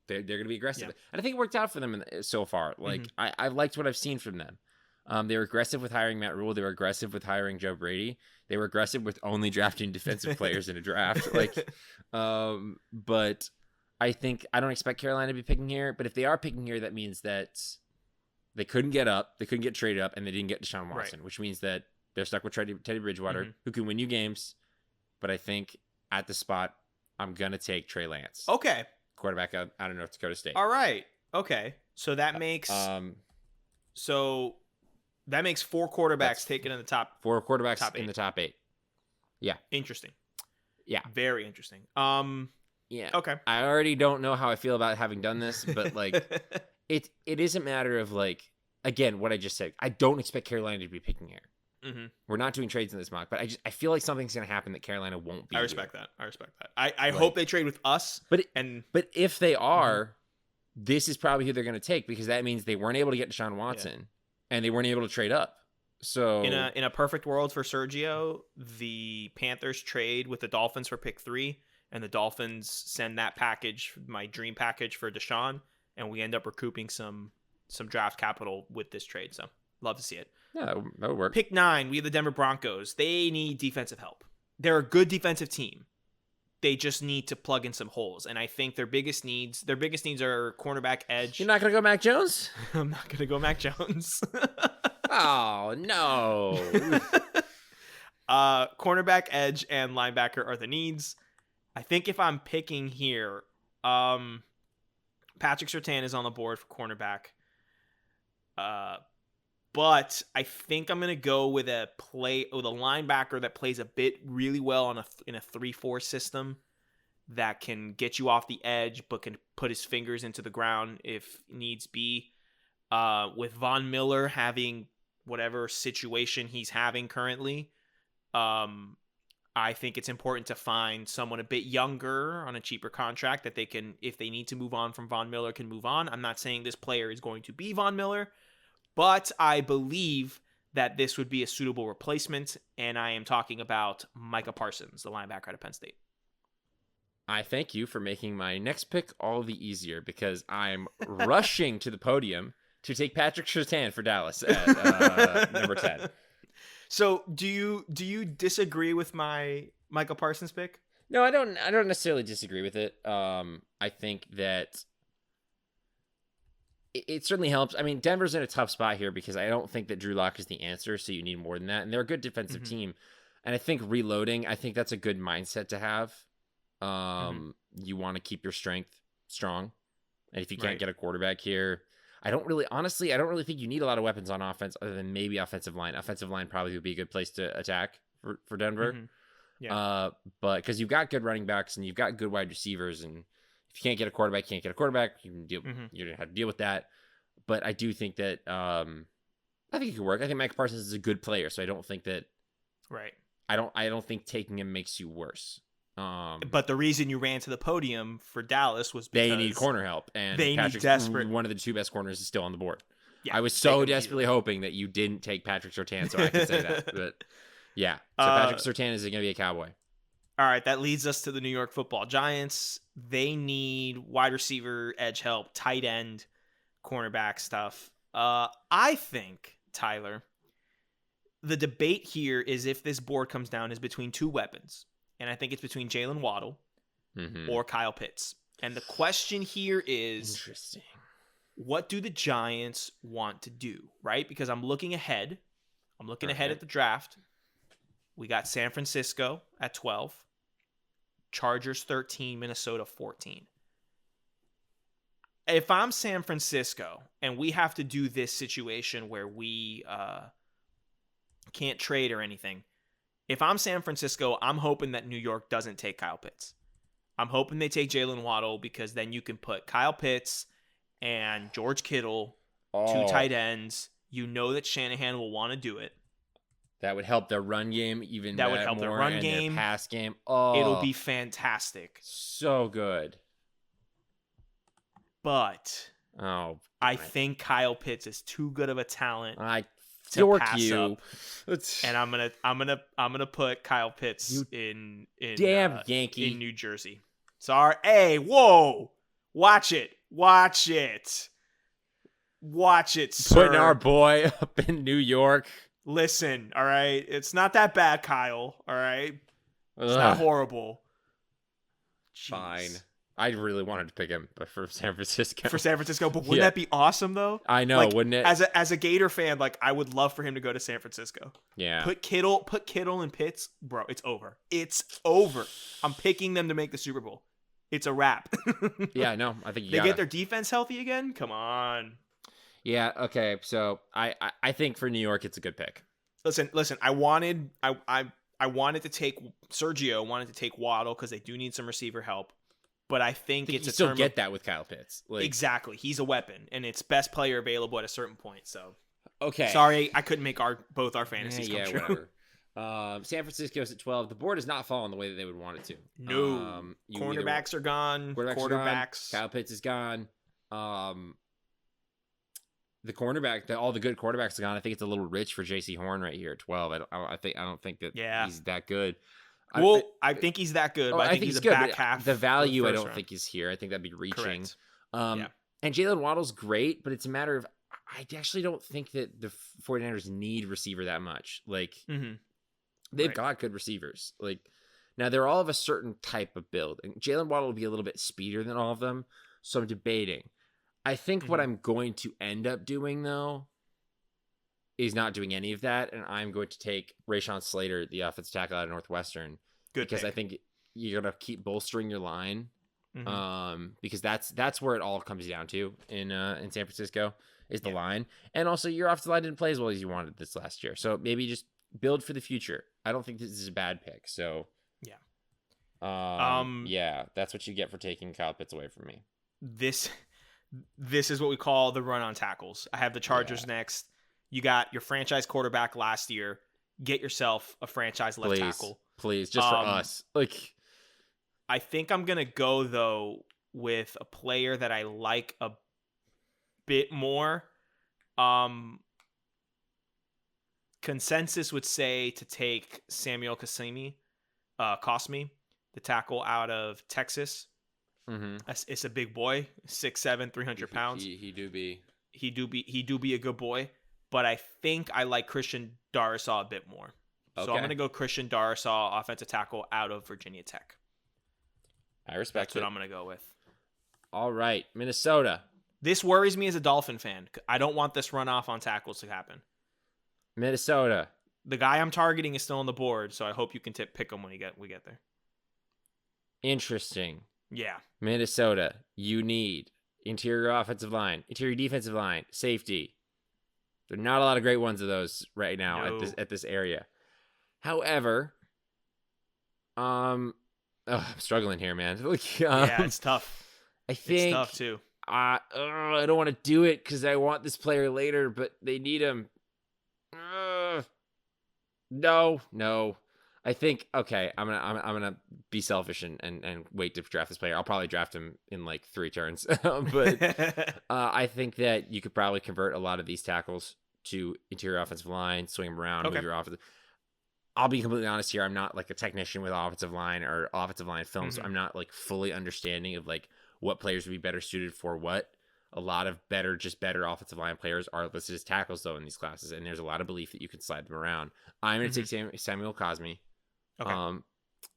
going to be aggressive. Yeah. And I think it worked out for them so far. Like I liked what I've seen from them. They were aggressive with hiring Matt Rule. They were aggressive with hiring Joe Brady. They were aggressive with only drafting defensive players in a draft. But I don't expect Carolina to be picking here. But if they are picking here, that means that they couldn't get up, they couldn't get traded up, and they didn't get Deshaun Watson, which means that they're stuck with Teddy Bridgewater, who can win you games. But I think at the spot, I'm gonna take Trey Lance. Okay. Quarterback out of North Dakota State. All right. Okay. So that makes 4 quarterbacks taken in the top. 4 quarterbacks in the top 8. Yeah. Interesting. Yeah. Very interesting. Yeah. Okay. I already don't know how I feel about having done this, but it is a matter of again, what I just said. I don't expect Carolina to be picking here. We're not doing trades in this mock, but I feel like something's going to happen that Carolina won't be. I respect that. I hope they trade with us. But if they are, this is probably who they're going to take because that means they weren't able to get Deshaun Watson and they weren't able to trade up. So in a perfect world for Sergio, the Panthers trade with the Dolphins for pick 3, and the Dolphins send that package, my dream package for Deshaun, and we end up recouping some draft capital with this trade. So love to see it. Yeah, that would work. Pick 9, we have the Denver Broncos. They need defensive help. They're a good defensive team. They just need to plug in some holes. And I think their biggest needs are cornerback, edge. You're not going to go Mac Jones? I'm not going to go Mac Jones. Oh, no. Cornerback, edge, and linebacker are the needs. I think if I'm picking here, Patrick Surtain is on the board for cornerback. But I think I'm gonna go with a linebacker that plays a bit really well in a 3-4 system that can get you off the edge, but can put his fingers into the ground if needs be. With Von Miller having whatever situation he's having currently, I think it's important to find someone a bit younger on a cheaper contract that they can, if they need to move on from Von Miller, can move on. I'm not saying this player is going to be Von Miller, but I believe that this would be a suitable replacement, and I am talking about Micah Parsons, the linebacker out of Penn State. I thank you for making my next pick all the easier because I'm rushing to the podium to take Patrick Surtain for Dallas at number 10. So, do you disagree with my Micah Parsons pick? No, I don't necessarily disagree with it. I think that it certainly helps. I mean, Denver's in a tough spot here because I don't think that Drew Lock is the answer, so you need more than that. And they're a good defensive team. And I think reloading, I think that's a good mindset to have. You want to keep your strength strong. And if you can't get a quarterback here, I don't really think you need a lot of weapons on offense other than maybe offensive line. Offensive line probably would be a good place to attack for Denver. Yeah. But because you've got good running backs and you've got good wide receivers, and if you can't get a quarterback, you can deal. You're gonna have to deal with that. But I do think that I think it could work. I think Micah Parsons is a good player, so I don't think that. Right. I don't think taking him makes you worse. But the reason you ran to the podium for Dallas was because they need corner help, and they Patrick's need desperate. One of the two best corners is still on the board. Yeah, I was so desperately hoping that you didn't take Patrick Surtain so I could say that. But yeah, so Patrick Surtain is going to be a Cowboy. All right, that leads us to the New York Football Giants. They need wide receiver, edge help, tight end, cornerback stuff. I think, Tyler, the debate here is if this board comes down is between two weapons. And I think it's between Jalen Waddle or Kyle Pitts. And the question here is, interesting, what do the Giants want to do, right? Because I'm looking ahead. I'm looking ahead at the draft. We got San Francisco at 12, Chargers 13, Minnesota 14. If I'm San Francisco and we have to do this situation where we can't trade or anything, if I'm San Francisco, I'm hoping that New York doesn't take Kyle Pitts. I'm hoping they take Jalen Waddle because then you can put Kyle Pitts and George Kittle, two tight ends. You know that Shanahan will want to do it. That would help their run game even that would help more, their run and game, their pass game. Oh, it'll be fantastic. So good. But I think Kyle Pitts is too good of a talent. To pass up. And I'm gonna put Kyle Pitts in Yankee in New Jersey. Sorry. Hey, whoa! Watch it, sir. Putting our boy up in New York. Listen, all right, it's not that bad, Kyle. All right, it's not horrible. Jeez. Fine. I really wanted to pick him, but for San Francisco. But wouldn't that be awesome though? I know, wouldn't it? As a Gator fan, I would love for him to go to San Francisco. Yeah. Put Kittle and Pitts, bro. It's over. It's over. I'm picking them to make the Super Bowl. It's a wrap. Yeah, no, I think they get their defense healthy again. Come on. Yeah. Okay. So I think for New York, it's a good pick. Listen. I wanted to take Sergio. Wanted to take Waddle because they do need some receiver help. But I think it's you still get that with Kyle Pitts. Exactly. He's a weapon, and it's best player available at a certain point. So, okay. Sorry, I couldn't make both our fantasies come true. Whatever. San Francisco's at 12. The board is not falling the way that they would want it to. No. Cornerbacks are gone. Quarterbacks. Kyle Pitts is gone. The cornerback, all the good quarterbacks are gone. I think it's a little rich for J.C. Horn right here at 12. I don't think that he's that good. I think he's that good, but I think he's good, back half. The value I don't think is here. I think that'd be reaching. And Jalen Waddle's great, but it's a matter of I actually don't think that the 49ers need receiver that much. They've got good receivers. Now they're all of a certain type of build, and Jalen Waddle will be a little bit speedier than all of them. So I'm debating. I think what I'm going to end up doing though is not doing any of that, and I'm going to take Rashawn Slater, the offensive tackle out of Northwestern, because I think you're gonna keep bolstering your line, because that's where it all comes down to in San Francisco is the line, and also your offensive line didn't play as well as you wanted this last year, so maybe just build for the future. I don't think this is a bad pick, so that's what you get for taking Kyle Pitts away from me. This is what we call the run on tackles. I have the Chargers next. You got your franchise quarterback last year. Get yourself a franchise left tackle. Please, just for us. Like, I think I'm gonna go though with a player that I like a bit more. Consensus would say to take Samuel Cosmi, the tackle out of Texas. It's a big boy, 6'7", 300 pounds. He do be a good boy, but I think I like Christian Darrisaw a bit more. So I'm gonna go Christian Darrisaw, offensive tackle out of Virginia Tech. I respect That's what I'm gonna go with. All right, Minnesota. This worries me as a Dolphin fan. I don't want this runoff on tackles to happen. Minnesota. The guy I'm targeting is still on the board, so I hope you can pick him when we get there. Interesting. Yeah. Minnesota, you need interior offensive line, interior defensive line, safety. There are not a lot of great ones of those right now at this area. However, I'm struggling here, man. Yeah, it's tough. I think it's tough too. I don't want to do it because I want this player later, but they need him. No. I think okay. I'm gonna be selfish and wait to draft this player. I'll probably draft him in like 3 turns, but I think that you could probably convert a lot of these tackles to interior offensive line, swing them around, move your offensive. I'll be completely honest here. I'm not like a technician with offensive line or offensive line film, so I'm not like fully understanding of like what players would be better suited for what. A lot of better offensive line players are listed as tackles though in these classes, and there's a lot of belief that you can slide them around. I'm going to take Samuel Cosmi,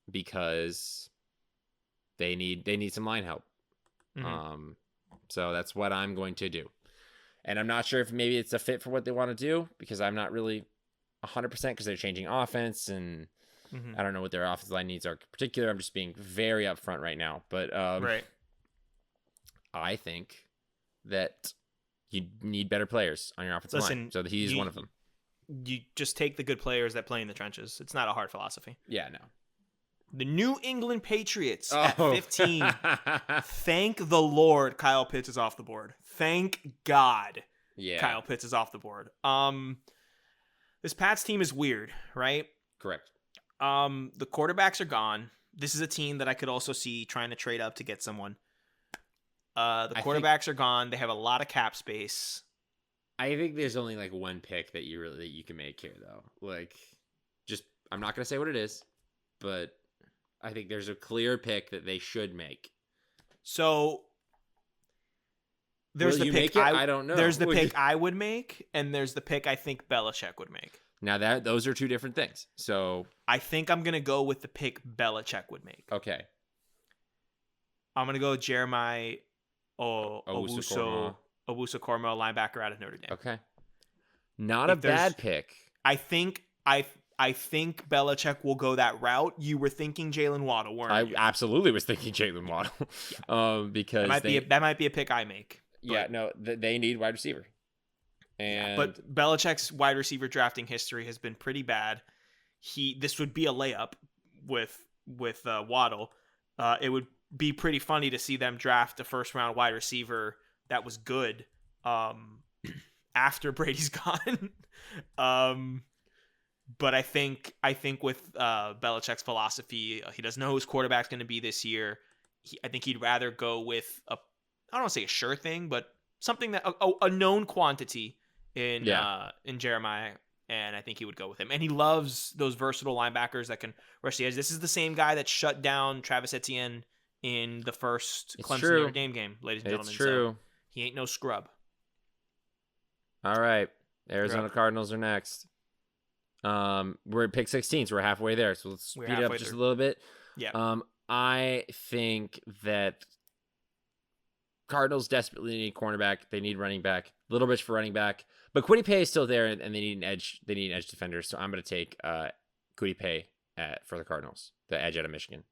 because they need some line help. So that's what I'm going to do, and I'm not sure if maybe it's a fit for what they want to do because I'm not really 100% because they're changing offense and I don't know what their offensive line needs are in particular. I'm just being very upfront right now, but right. I think that you need better players on your offensive line. So he's one of them. You just take the good players that play in the trenches. It's not a hard philosophy. Yeah, no. The New England Patriots at 15. Thank the Lord Kyle Pitts is off the board. Thank God Kyle Pitts is off the board. This Pats team is weird, right? Correct. The quarterbacks are gone. This is a team that I could also see trying to trade up to get someone. The quarterbacks are gone. They have a lot of cap space. I think there's only like one pick that you can make here though. Like, just I'm not gonna say what it is, but I think there's a clear pick that they should make. So there's the pick I don't know. There's the pick I would make, and there's the pick I think Belichick would make. Now those are two different things. So I think I'm gonna go with the pick Belichick would make. Okay. I'm gonna go Jeremiah Owusu-Koramoah, linebacker out of Notre Dame. Okay. Not a bad pick. I think Belichick will go that route. You were thinking Jalen Waddle, weren't you? I absolutely was thinking Jalen Waddle. Because that might be a pick I make. Yeah, no, they need wide receiver. But Belichick's wide receiver drafting history has been pretty bad. This would be a layup with Waddle. It would be pretty funny to see them draft a first round wide receiver that was good after Brady's gone. But I think with Belichick's philosophy, he doesn't know who his quarterback's going to be this year. I think he'd rather go with I don't want to say a sure thing, but something that a known quantity in Jeremiah, and I think he would go with him. And he loves those versatile linebackers that can rush the edge. This is the same guy that shut down Travis Etienne in the first Clemson Notre Dame game, ladies and gentlemen. It's true. So he ain't no scrub. All right, Arizona Cardinals are next. We're at pick 16, so we're halfway there. So let's speed it up just a little bit. Yeah. I think that Cardinals desperately need cornerback. They need running back. A little bit for running back, but Kwity Paye is still there, and they need an edge. They need an edge defender. So I'm going to take Kwity Paye for the Cardinals, the edge out of Michigan.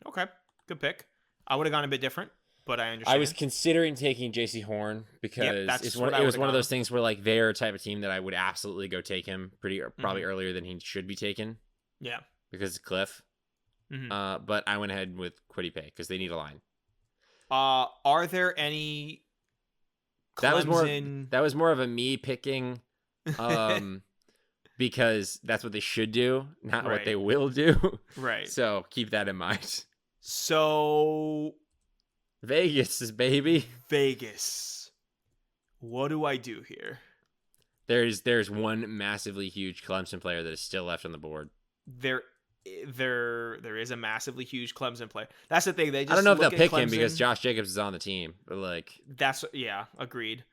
Okay, good pick. I would have gone a bit different, but I understand. I was considering taking J.C. Horn because it was one of those things where like they're a type of team that I would absolutely go take him probably earlier than he should be taken. Yeah, because it's Cliff. But I went ahead with Kwity Paye because they need a line. Are there any Clemson... That was more of a me picking because that's what they should do, not what Right. they will do. Right. So keep that in mind. So Vegas is baby. Vegas. What do I do here? There's one massively huge Clemson player that is still left on the board. There is a massively huge Clemson player. That's the thing. They just I don't know if they'll look at pick him Clemson. because Josh Jacobs is on the team. But like, Agreed.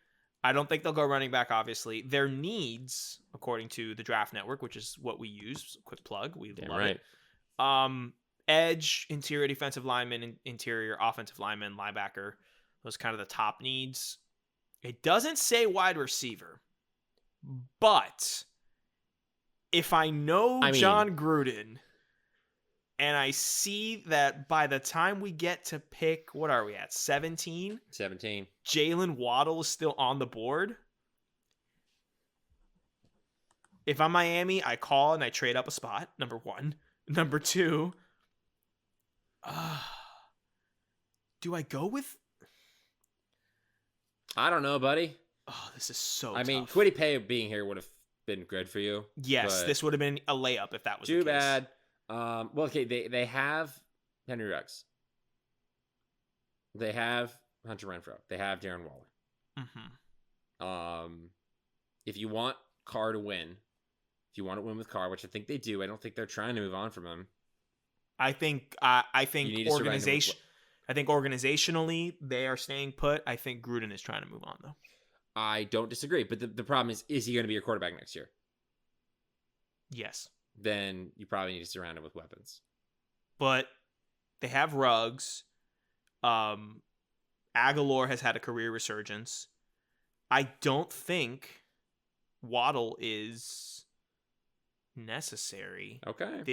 I don't think they'll go running back, obviously. Their needs, according to the Draft Network, which is what we use, quick plug, we love it. Edge, interior defensive lineman, interior offensive lineman, linebacker. Those kind of the top needs. It doesn't say wide receiver. But if I know John Gruden and I see that by the time we get to pick, what are we at, 17? 17. Jalen Waddle is still on the board. If I'm Miami, I call and I trade up a spot, number one. Number two, do I go with... I don't know, buddy. Oh, this is so tough. tough. Kwity Paye being here would have been good for you. Yes, this would have been a layup if that was too the case. bad. Well, okay, they have Henry Ruggs. They have Hunter Renfrow. They have Darren Waller. Mm-hmm. If you want Carr to win, if you want to win with Carr, which I think they do, I don't think they're trying to move on from him. I think organization. I think organizationally they are staying put. I think Gruden is trying to move on though. I don't disagree, but the problem is he going to be your quarterback next year? Yes. Then you probably need to surround him with weapons. But they have Ruggs. Aguilar has had a career resurgence. I don't think Waddle is necessary. Okay.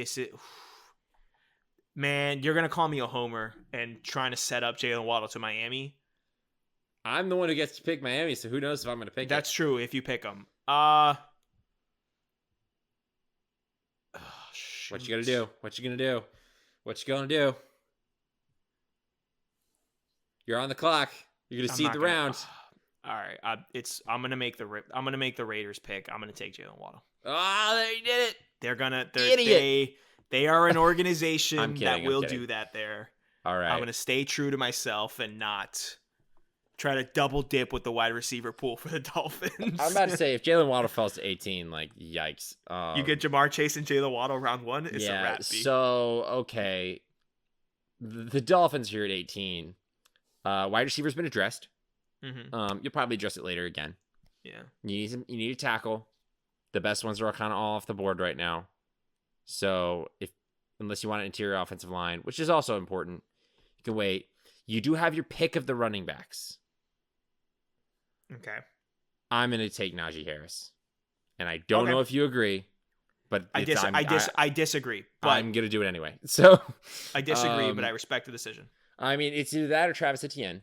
Man, you're going to call me a homer and trying to set up Jalen Waddle to Miami. I'm the one who gets to pick Miami, so who knows if I'm going to pick That's true if you pick them. What you going to do? What you going to do? What you going to do? You're on the clock. You're going to seed the round. All right, I'm going to make the Raiders pick. I'm going to take Jalen Waddle. Oh, they did it. Idiot. They are an organization that will do that there. All right. I'm going to stay true to myself and not try to double dip with the wide receiver pool for the Dolphins. I'm about to say, if Jalen Waddle falls to 18, like, yikes. You get Jamar Chase and Jalen Waddle round one, it's a wrap. So, okay. The Dolphins here at 18. Wide receiver's been addressed. Mm-hmm. You'll probably address it later again. Yeah. You need a tackle. The best ones are kind of all off the board right now. So, unless you want an interior offensive line, which is also important, you can wait. You do have your pick of the running backs. Okay. I'm going to take Najee Harris. And I don't know if you agree, but I disagree. But I'm going to do it anyway. So I disagree, but I respect the decision. I mean, it's either that or Travis Etienne.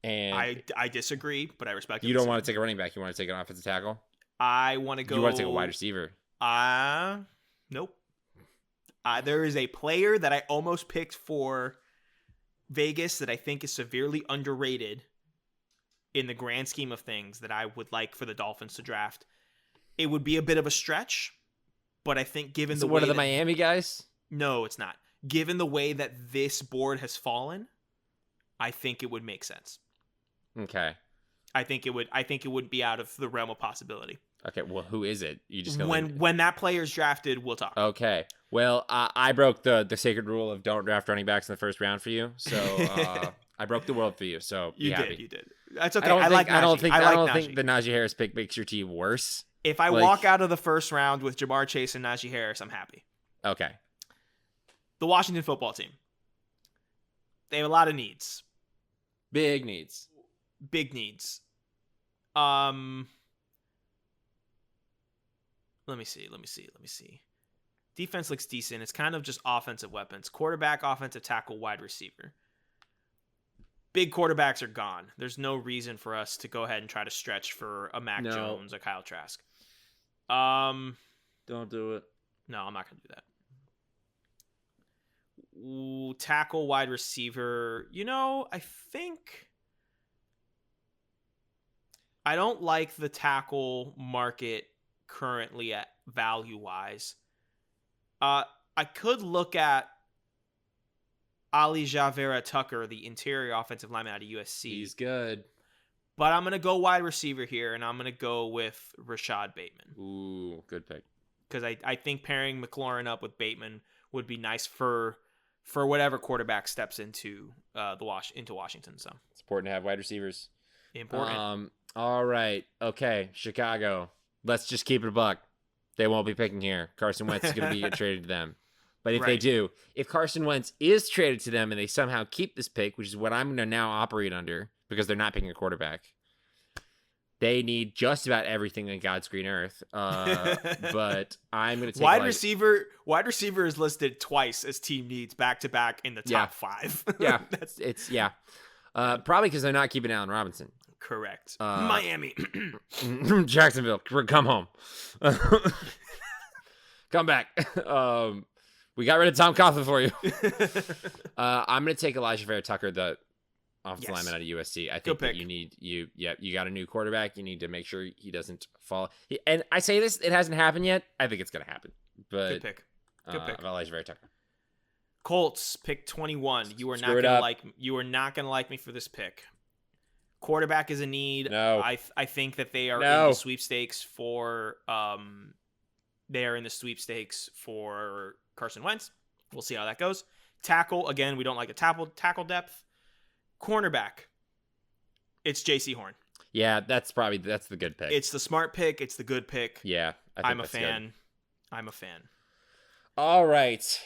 And I disagree, but I respect the You decision. don't want to take a running back. You want to take an offensive tackle? I want to go... You want to take a wide receiver? Nope. There is a player that I almost picked for Vegas that I think is severely underrated in the grand scheme of things that I would like for the Dolphins to draft. It would be a bit of a stretch, but I think given the way one of the Miami guys? No, it's not. Given the way that this board has fallen, I think it would make sense. Okay. I think it would be out of the realm of possibility. Okay, well, who is it? You just go when that player's drafted, we'll talk. Okay. Well, I broke the sacred rule of don't draft running backs in the first round for you. So I broke the world for you. So be happy. You did. That's okay. I don't think Najee. the Najee Harris pick makes your team worse. If I walk out of the first round with Jamar Chase and Najee Harris, I'm happy. Okay. The Washington football team. They have a lot of needs. Big needs. Let me see. Defense looks decent. It's kind of just offensive weapons. Quarterback, offensive tackle, wide receiver. Big quarterbacks are gone. There's no reason for us to go ahead and try to stretch for a Mac Jones, a Kyle Trask. Don't do it. No, I'm not going to do that. Ooh, tackle, wide receiver. I don't like the tackle market currently value-wise. I could look at Ali Javera Tucker, the interior offensive lineman out of USC. He's good. But I'm going to go wide receiver here, and I'm going to go with Rashad Bateman. Ooh, good pick. Because I think pairing McLaurin up with Bateman would be nice for whatever quarterback steps into Washington. So it's important to have wide receivers. Important. All right. Okay, Chicago. Let's just keep it a buck. They won't be picking here. Carson Wentz is going to be traded to them. But if they do, if Carson Wentz is traded to them and they somehow keep this pick, which is what I'm going to now operate under because they're not picking a quarterback, they need just about everything on God's green earth. But I'm going to take wide receiver is listed twice as team needs back to back in the top 5. Yeah, probably because they're not keeping Allen Robinson. Correct. Miami, Jacksonville, come home, come back. We got rid of Tom Coughlin for you. I'm going to take Elijah Vera Tucker, the offensive lineman out of USC. I think that you got a new quarterback. You need to make sure he doesn't fall. And I say this, it hasn't happened yet. I think it's going to happen. But good pick. Elijah Vera Tucker. Colts pick 21. You are not going to like. You are not going to like me for this pick. Quarterback is a need. No. I think that they are in the sweepstakes for. They are in the sweepstakes for Carson Wentz. We'll see how that goes. Tackle, again, we don't like the tackle depth. Cornerback, it's J.C. Horn. Yeah, that's the good pick. It's the smart pick. It's the good pick. Yeah, I'm a fan. Good. I'm a fan. All right.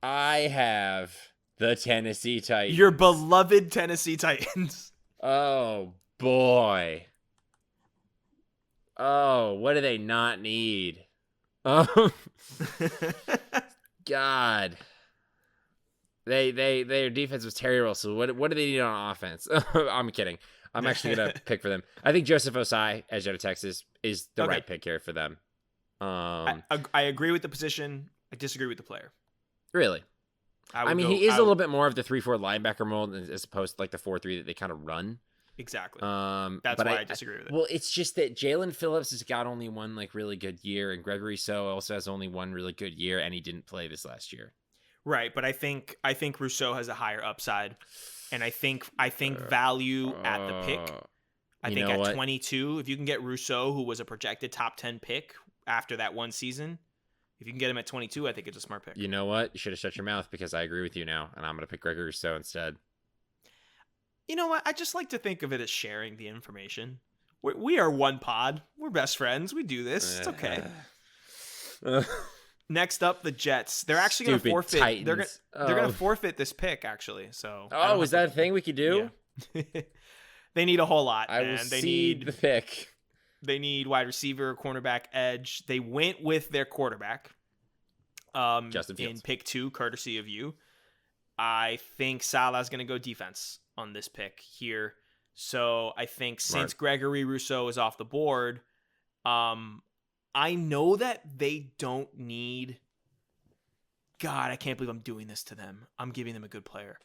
I have the Tennessee Titans. Your beloved Tennessee Titans. Oh, boy. Oh, what do they not need? Oh, God. Their defense was terrible. So what do they need on offense? I'm kidding. I'm actually gonna pick for them. I think Joseph Osai, edge out of Texas, is the right pick here for them. I agree with the position. I disagree with the player. Really? He is a little bit more of the 3-4 linebacker mold as opposed to like the 4-3 that they kind of run. Exactly. That's why I disagree with it. Well, it's just that Jalen Phillips has got only one like really good year, and Gregory So also has only one really good year, and he didn't play this last year. Right, but I think Rousseau has a higher upside, and I think value at the pick. I think at 22, if you can get Rousseau, who was a projected top 10 pick after that one season, if you can get him at 22, I think it's a smart pick. You know what? You should have shut your mouth because I agree with you now, and I'm going to pick Gregory Rousseau instead. You know what? I just like to think of it as sharing the information. We are one pod. We're best friends. We do this. It's okay. Next up, the Jets. They're actually going to forfeit. Titans. They're going to forfeit this pick, actually. So. Oh, is that a thing we could do? Yeah. They need a whole lot. I will cede the pick. They need wide receiver, cornerback, edge. They went with their quarterback. Justin Fields. In pick 2, courtesy of you. I think Salah's going to go defense on this pick here. So I think since Gregory Rousseau is off the board, I know that they don't need. God, I can't believe I'm doing this to them. I'm giving them a good player.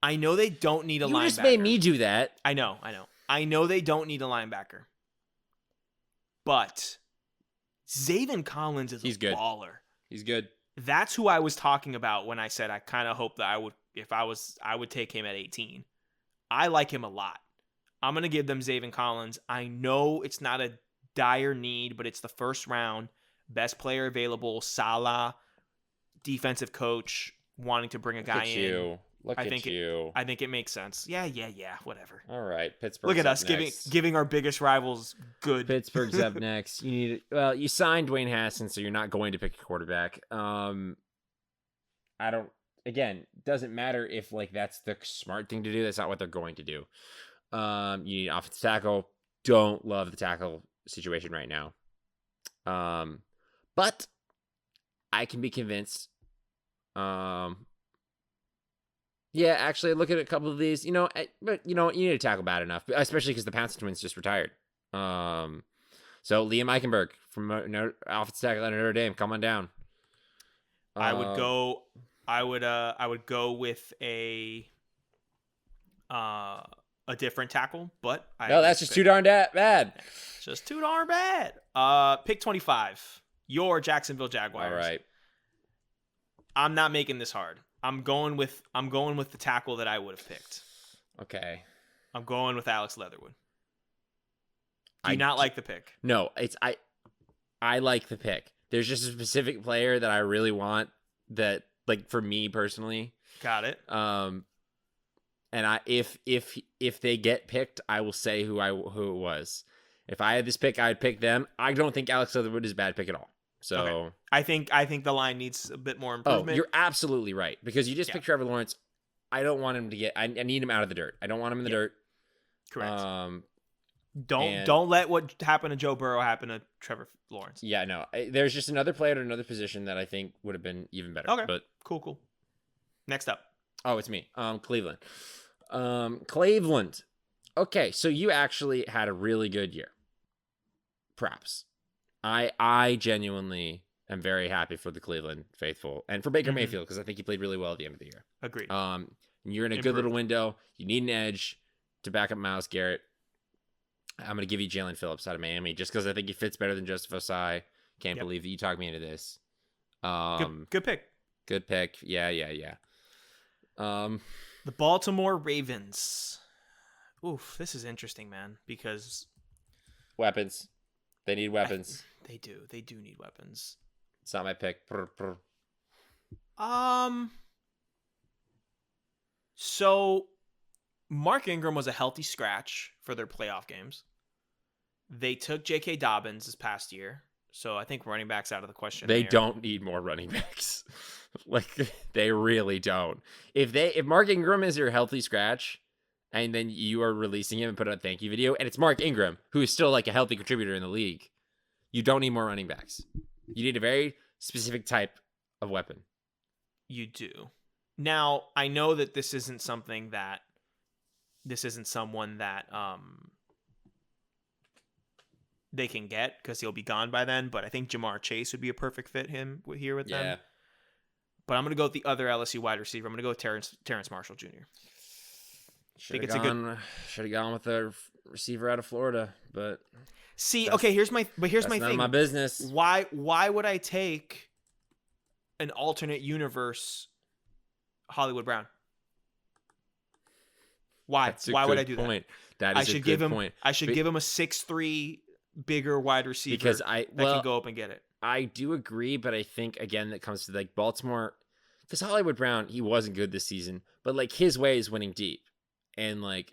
I know they don't need a linebacker. You just made me do that. I know. I know they don't need a linebacker. But Zaven Collins is a baller. He's good. That's who I was talking about when I said I kind of hope that I would take him at 18. I like him a lot. I'm going to give them Zaven Collins. I know it's not a dire need, but it's the first round. Best player available. Salah, defensive coach, wanting to bring a guy in. Look at you. I think it makes sense. Yeah, whatever. All right, Pittsburgh. Look at us giving our biggest rivals good. Pittsburgh's up next. You signed Dwayne Haskins, so you're not going to pick a quarterback. Doesn't matter if like that's the smart thing to do. That's not what they're going to do. You need offensive tackle. Don't love the tackle situation right now. But I can be convinced. Yeah, actually, look at a couple of these. But you need to tackle bad enough, especially because the Pouncey twins just retired. So Liam Eichenberg from offensive tackle at Notre Dame, come on down. I would go with a different tackle, but that's just too darn bad. Just too darn bad. Pick 25. your Jacksonville Jaguars. All right. I'm not making this hard. I'm going with the tackle that I would have picked. Okay. I'm going with Alex Leatherwood. Do you not like the pick? No, I like the pick. There's just a specific player that I really want that, like, for me personally. Got it. And if they get picked, I will say who it was. If I had this pick, I'd pick them. I don't think Alex Leatherwood is a bad pick at all. So okay. I think the line needs a bit more improvement. Oh, you're absolutely right, because you just picked Trevor Lawrence. I don't want him to get. I need him out of the dirt. I don't want him in the dirt. Correct. Don't let what happened to Joe Burrow happen to Trevor Lawrence. Yeah, no. There's just another player at another position that I think would have been even better. Okay. But cool. Next up. Oh, it's me. Cleveland. Cleveland. Okay, so you actually had a really good year. Props. I genuinely am very happy for the Cleveland faithful and for Baker Mayfield, because I think he played really well at the end of the year. Agreed. You're in a good little window. You need an edge to back up Myles Garrett. I'm going to give you Jalen Phillips out of Miami just because I think he fits better than Joseph Osai. Can't believe that you talked me into this. Good pick. Good pick. Yeah. The Baltimore Ravens. Oof, this is interesting, man, because weapons. They need weapons. They do. They do need weapons. It's not my pick. So Mark Ingram was a healthy scratch for their playoff games. They took J.K. Dobbins this past year, so I think running backs out of the question. They don't need more running backs. Like, they really don't. If Mark Ingram is your healthy scratch, and then you are releasing him and put out a thank you video, and it's Mark Ingram, who is still like a healthy contributor in the league, you don't need more running backs. You need a very specific type of weapon. You do. Now, I know that this isn't someone that they can get because he'll be gone by then, but I think Jamar Chase would be a perfect fit here with them. But I'm going to go with the other LSU wide receiver. I'm going to go with Terrence Marshall Jr. Should have gone with the receiver out of Florida, but here's my thing. None of my business. Why would I take an alternate universe Hollywood Brown? Why? Why would I do that? That is a good point. I should give him a 6'3" bigger wide receiver because that can go up and get it. I do agree, but I think again that comes to like Baltimore, because Hollywood Brown, he wasn't good this season, but like his way is winning deep. And like,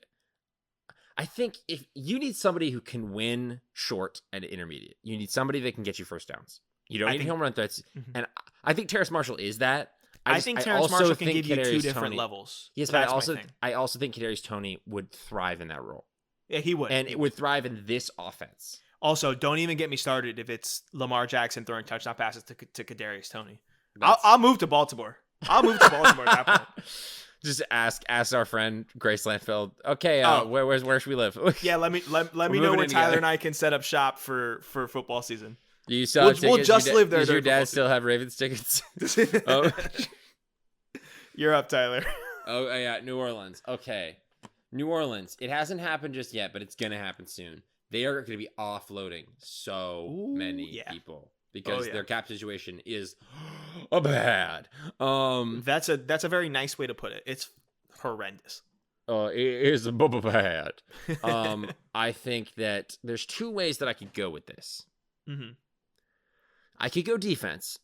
I think if you need somebody who can win short and intermediate, you need somebody that can get you first downs. You don't need home run threats. Mm-hmm. And I think Terrace Marshall is that. I think Terrence Marshall can give you two different levels. Yes, but I also think Kadarius Toney would thrive in that role. Yeah, he would. And it would thrive in this offense. Also, don't even get me started if it's Lamar Jackson throwing touchdown passes to Kadarius Toney. I'll move to Baltimore. At that point. Just ask our friend Grace Landfield. Okay, where should we live? Yeah, let me know when Tyler and I can set up shop for football season. Do you still have tickets? We'll just live there. Does your dad still have Ravens tickets? Oh. You're up, Tyler. Oh yeah, New Orleans. Okay, New Orleans. It hasn't happened just yet, but it's gonna happen soon. They are going to be offloading many people because their cap situation is bad. That's a very nice way to put it. It's horrendous. It is bad. I think that there's two ways that I could go with this. Mm-hmm. I could go defense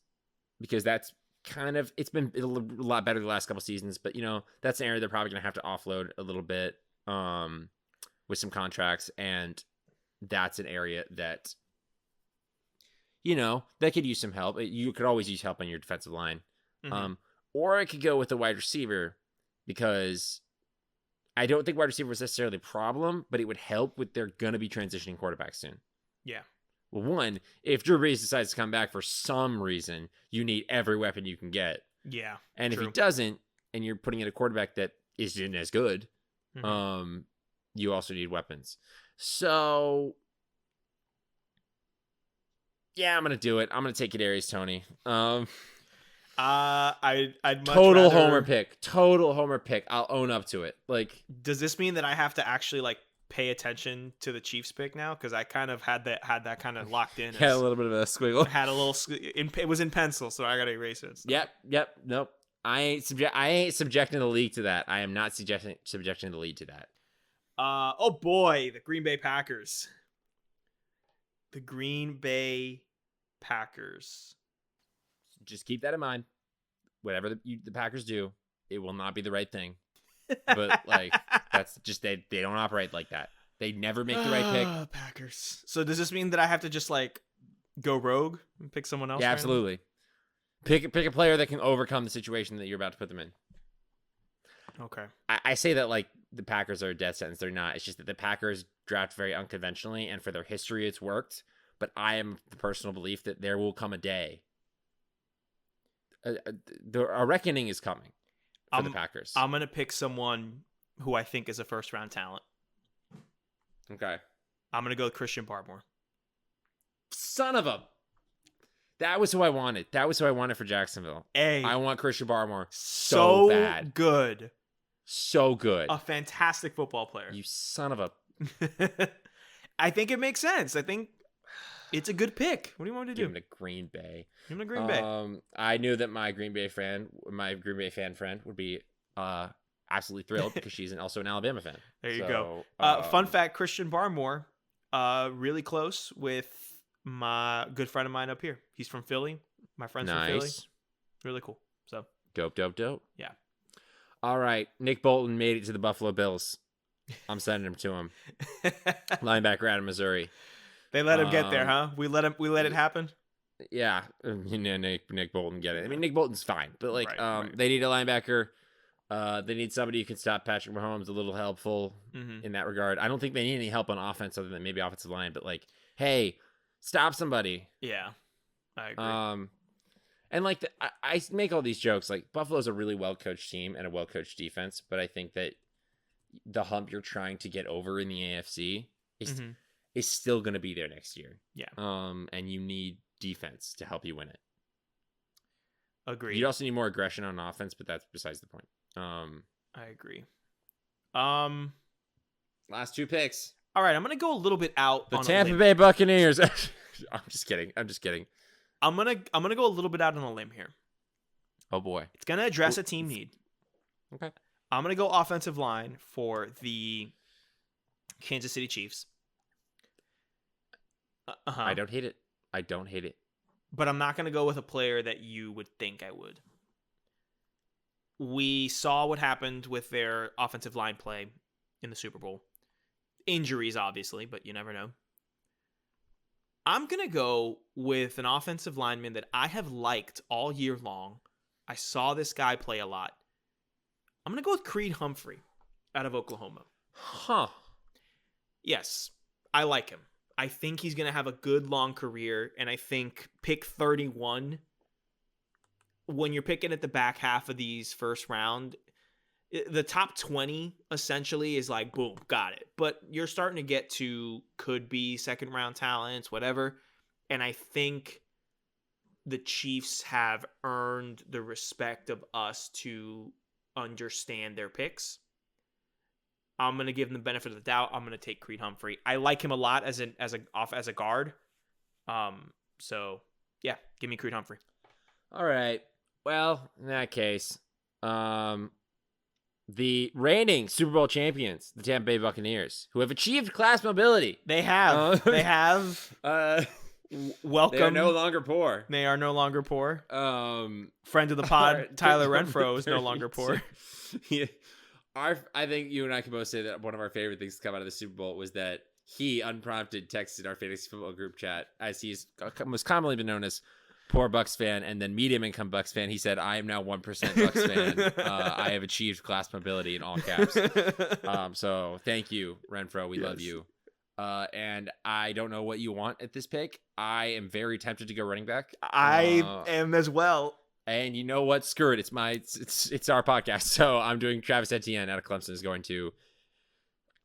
because that's it's been a lot better the last couple seasons, but that's an area they're probably going to have to offload a little bit with some contracts, and that's an area that that could use some help. You could always use help on your defensive line. Mm-hmm. Or I could go with a wide receiver because I don't think wide receiver is necessarily a problem, but it would help with they're going to be transitioning quarterbacks soon. Yeah. Well, one, if Drew Brees decides to come back for some reason, you need every weapon you can get. Yeah. And if he doesn't, and you're putting in a quarterback that isn't as good, mm-hmm. You also need weapons. So, yeah, I'm gonna do it. I'm gonna take Kadarius Toney. I'd much total rather... homer pick. Total homer pick. I'll own up to it. Like, does this mean that I have to actually like pay attention to the Chiefs pick now because I kind of had that kind of locked in. Had a little bit of a squiggle. Had a little. It was in pencil, so I got to erase it. So. Yep. Nope. I ain't subjecting the league to that. I am not subjecting the league to that. Oh boy, the Green Bay Packers. The Green Bay Packers. Just keep that in mind. Whatever the Packers do, it will not be the right thing. But like that's just they don't operate like that. They never make the right pick. Packers. So does this mean that I have to just like go rogue and pick someone else? Yeah, absolutely. Pick a player that can overcome the situation that you're about to put them in. Okay. I say that like the Packers are a death sentence. They're not. It's just that the Packers draft very unconventionally, and for their history, it's worked. But I am the personal belief that there will come a day. A reckoning is coming for the Packers. I'm going to pick someone who I think is a first-round talent. Okay. I'm going to go with Christian Barmore. Son of a... That was who I wanted. That was who I wanted for Jacksonville. I want Christian Barmore so bad. Good. So good. A fantastic football player. You son of a... I think it makes sense. I think it's a good pick. What do you want me to do? Give him to Green Bay. Give him to Green Bay. I knew that my Green Bay fan friend would be absolutely thrilled because she's also an Alabama fan. There you go. Fun fact, Christian Barmore, really close with my good friend of mine up here. He's from Philly. My friend's from Philly. Really cool. So dope. Yeah. All right. Nick Bolton made it to the Buffalo Bills. I'm sending him to him. Linebacker out of Missouri. They let him get there, huh? We let it happen. Yeah, Nick Bolton get it. I mean, Nick Bolton's fine, but like, right. They need a linebacker. They need somebody who can stop Patrick Mahomes. A little helpful in that regard. I don't think they need any help on offense other than maybe offensive line. But like, hey, stop somebody. Yeah, I agree. And like, I make all these jokes. Like, Buffalo's a really well coached team and a well coached defense, but I think that the hump you're trying to get over in the AFC is still going to be there next year. Yeah. And you need defense to help you win it. Agreed. You also need more aggression on offense, but that's besides the point. I agree. Last two picks. All right, I'm gonna go a little bit out. The Tampa Bay Buccaneers. I'm just kidding. I'm gonna go a little bit out on a limb here. Oh boy. It's gonna address a team need. Okay. I'm gonna go offensive line for the Kansas City Chiefs. I don't hate it. But I'm not going to go with a player that you would think I would. We saw what happened with their offensive line play in the Super Bowl. Injuries, obviously, but you never know. I'm going to go with an offensive lineman that I have liked all year long. I saw this guy play a lot. I'm going to go with Creed Humphrey out of Oklahoma. Huh. Yes, I like him. I think he's going to have a good long career, and I think pick 31, when you're picking at the back half of these first round, the top 20 essentially is like, boom, got it. But you're starting to get to could be second round talents, whatever. And I think the Chiefs have earned the respect of us to understand their picks. I'm going to give him the benefit of the doubt. I'm going to take Creed Humphrey. I like him a lot as a guard. So yeah, give me Creed Humphrey. All right. Well, in that case, the reigning Super Bowl champions, the Tampa Bay Buccaneers, who have achieved class mobility. They have. Welcome. They are no longer poor. They are no longer poor. Friend of the pod, Tyler Renfro, is no longer poor. Yeah. I think you and I can both say that one of our favorite things to come out of the Super Bowl was that he unprompted texted our fantasy football group chat, as he's most commonly been known as poor Bucks fan, and then medium income Bucks fan. He said, "I am now 1% Bucks fan. I have achieved class mobility," in all caps. So thank you, Renfro. We love you. And I don't know what you want at this pick. I am very tempted to go running back. I am as well. And you know what? Screw it. It's our podcast. So I'm doing Travis Etienne out of Clemson is going to.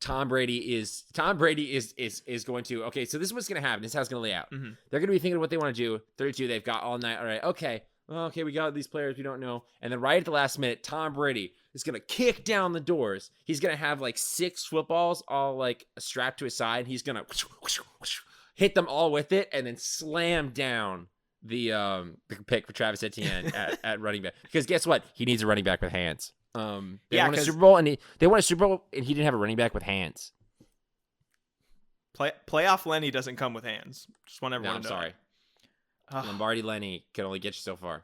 Tom Brady is going to. Okay, so this is what's going to happen. This is how it's going to lay out. Mm-hmm. They're going to be thinking what they want to do. 32. They've got all night. All right. Okay. oh, okay, we got these players we don't know. And then right at the last minute, Tom Brady is going to kick down the doors. He's going to have like 6 footballs all like strapped to his side. He's going to hit them all with it and then slam down the pick for Travis Etienne at running back. Because guess what? He needs a running back with hands. They won a Super Bowl and they won a Super Bowl and he didn't have a running back with hands. Playoff Lenny doesn't come with hands. Just want everyone to know. Sorry. Lombardi Lenny can only get you so far.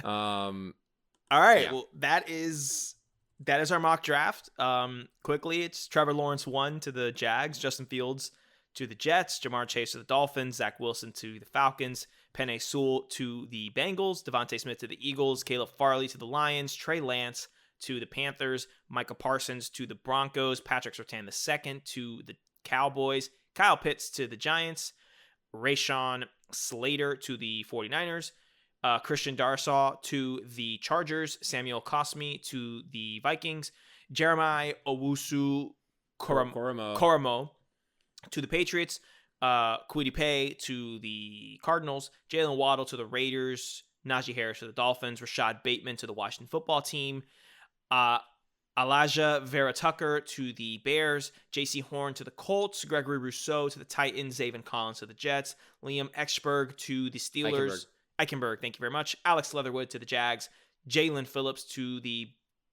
All right. Yeah. Well, that is our mock draft. Quickly, it's Trevor Lawrence 1 to the Jags, Justin Fields to the Jets, Jamar Chase to the Dolphins, Zach Wilson to the Falcons, Penei Sewell to the Bengals, Devontae Smith to the Eagles, Caleb Farley to the Lions, Trey Lance to the Panthers, Micah Parsons to the Broncos, Patrick Surtain II to the Cowboys, Kyle Pitts to the Giants, Rashawn Slater to the 49ers, Christian Darsaw to the Chargers, Samuel Cosmi to the Vikings, Jeremiah Owusu Koromo to the Patriots, Kwity Paye to the Cardinals, Jalen Waddle to the Raiders, Najee Harris to the Dolphins, Rashad Bateman to the Washington football team, Elijah Vera Tucker to the Bears, J.C. Horn to the Colts, Gregory Rousseau to the Titans, Zaven Collins to the Jets, Liam Eschberg to the Steelers, Eichenberg, thank you very much, Alex Leatherwood to the Jags, Jalen Phillips to the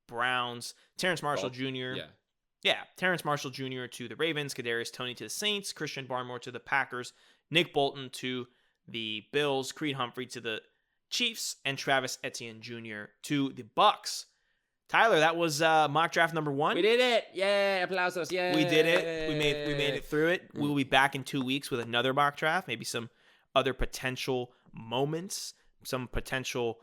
Browns, Terrence Marshall Jr. Terrence Marshall Jr. to the Ravens, Kadarius Toney to the Saints, Christian Barmore to the Packers, Nick Bolton to the Bills, Creed Humphrey to the Chiefs, and Travis Etienne Jr. to the Bucks. Tyler, that was mock draft number 1. We did it! Yay! Applausos! Yay! We did it. We made it through it. We'll be back in 2 weeks with another mock draft. Maybe some other potential moments. Some potential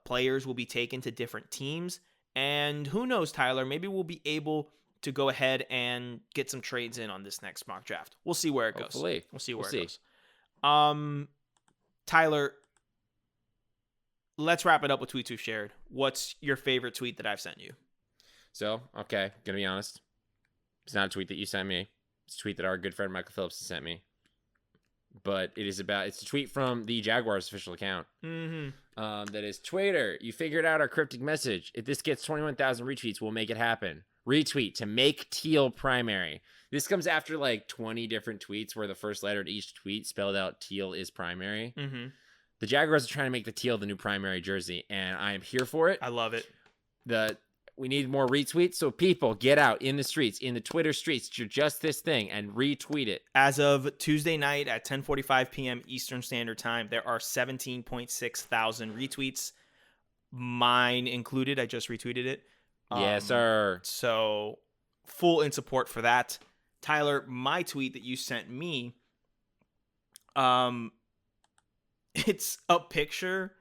players will be taken to different teams. And who knows, Tyler? Maybe we'll be able to go ahead and get some trades in on this next mock draft. We'll see where it goes. Hopefully. We'll see where it goes. Tyler, let's wrap it up with tweets we've shared. What's your favorite tweet that I've sent you? So, okay, gonna be honest. It's not a tweet that you sent me. It's a tweet that our good friend Michael Phillips has sent me. But it's a tweet from the Jaguars official account. Mm-hmm. That is, Twitter, you figured out our cryptic message. If this gets 21,000 retweets, we'll make it happen. Retweet to make teal primary. This comes after like 20 different tweets where the first letter in each tweet spelled out teal is primary. Mm-hmm. The Jaguars are trying to make the teal the new primary jersey, and I am here for it. I love it. We need more retweets, so people get out in the streets, in the Twitter streets, to just this thing and retweet it. As of Tuesday night at 10:45 p.m. Eastern Standard Time, there are 17.6 thousand retweets, mine included. I just retweeted it. Yes, sir. So full in support for that. Tyler, my tweet that you sent me, it's a picture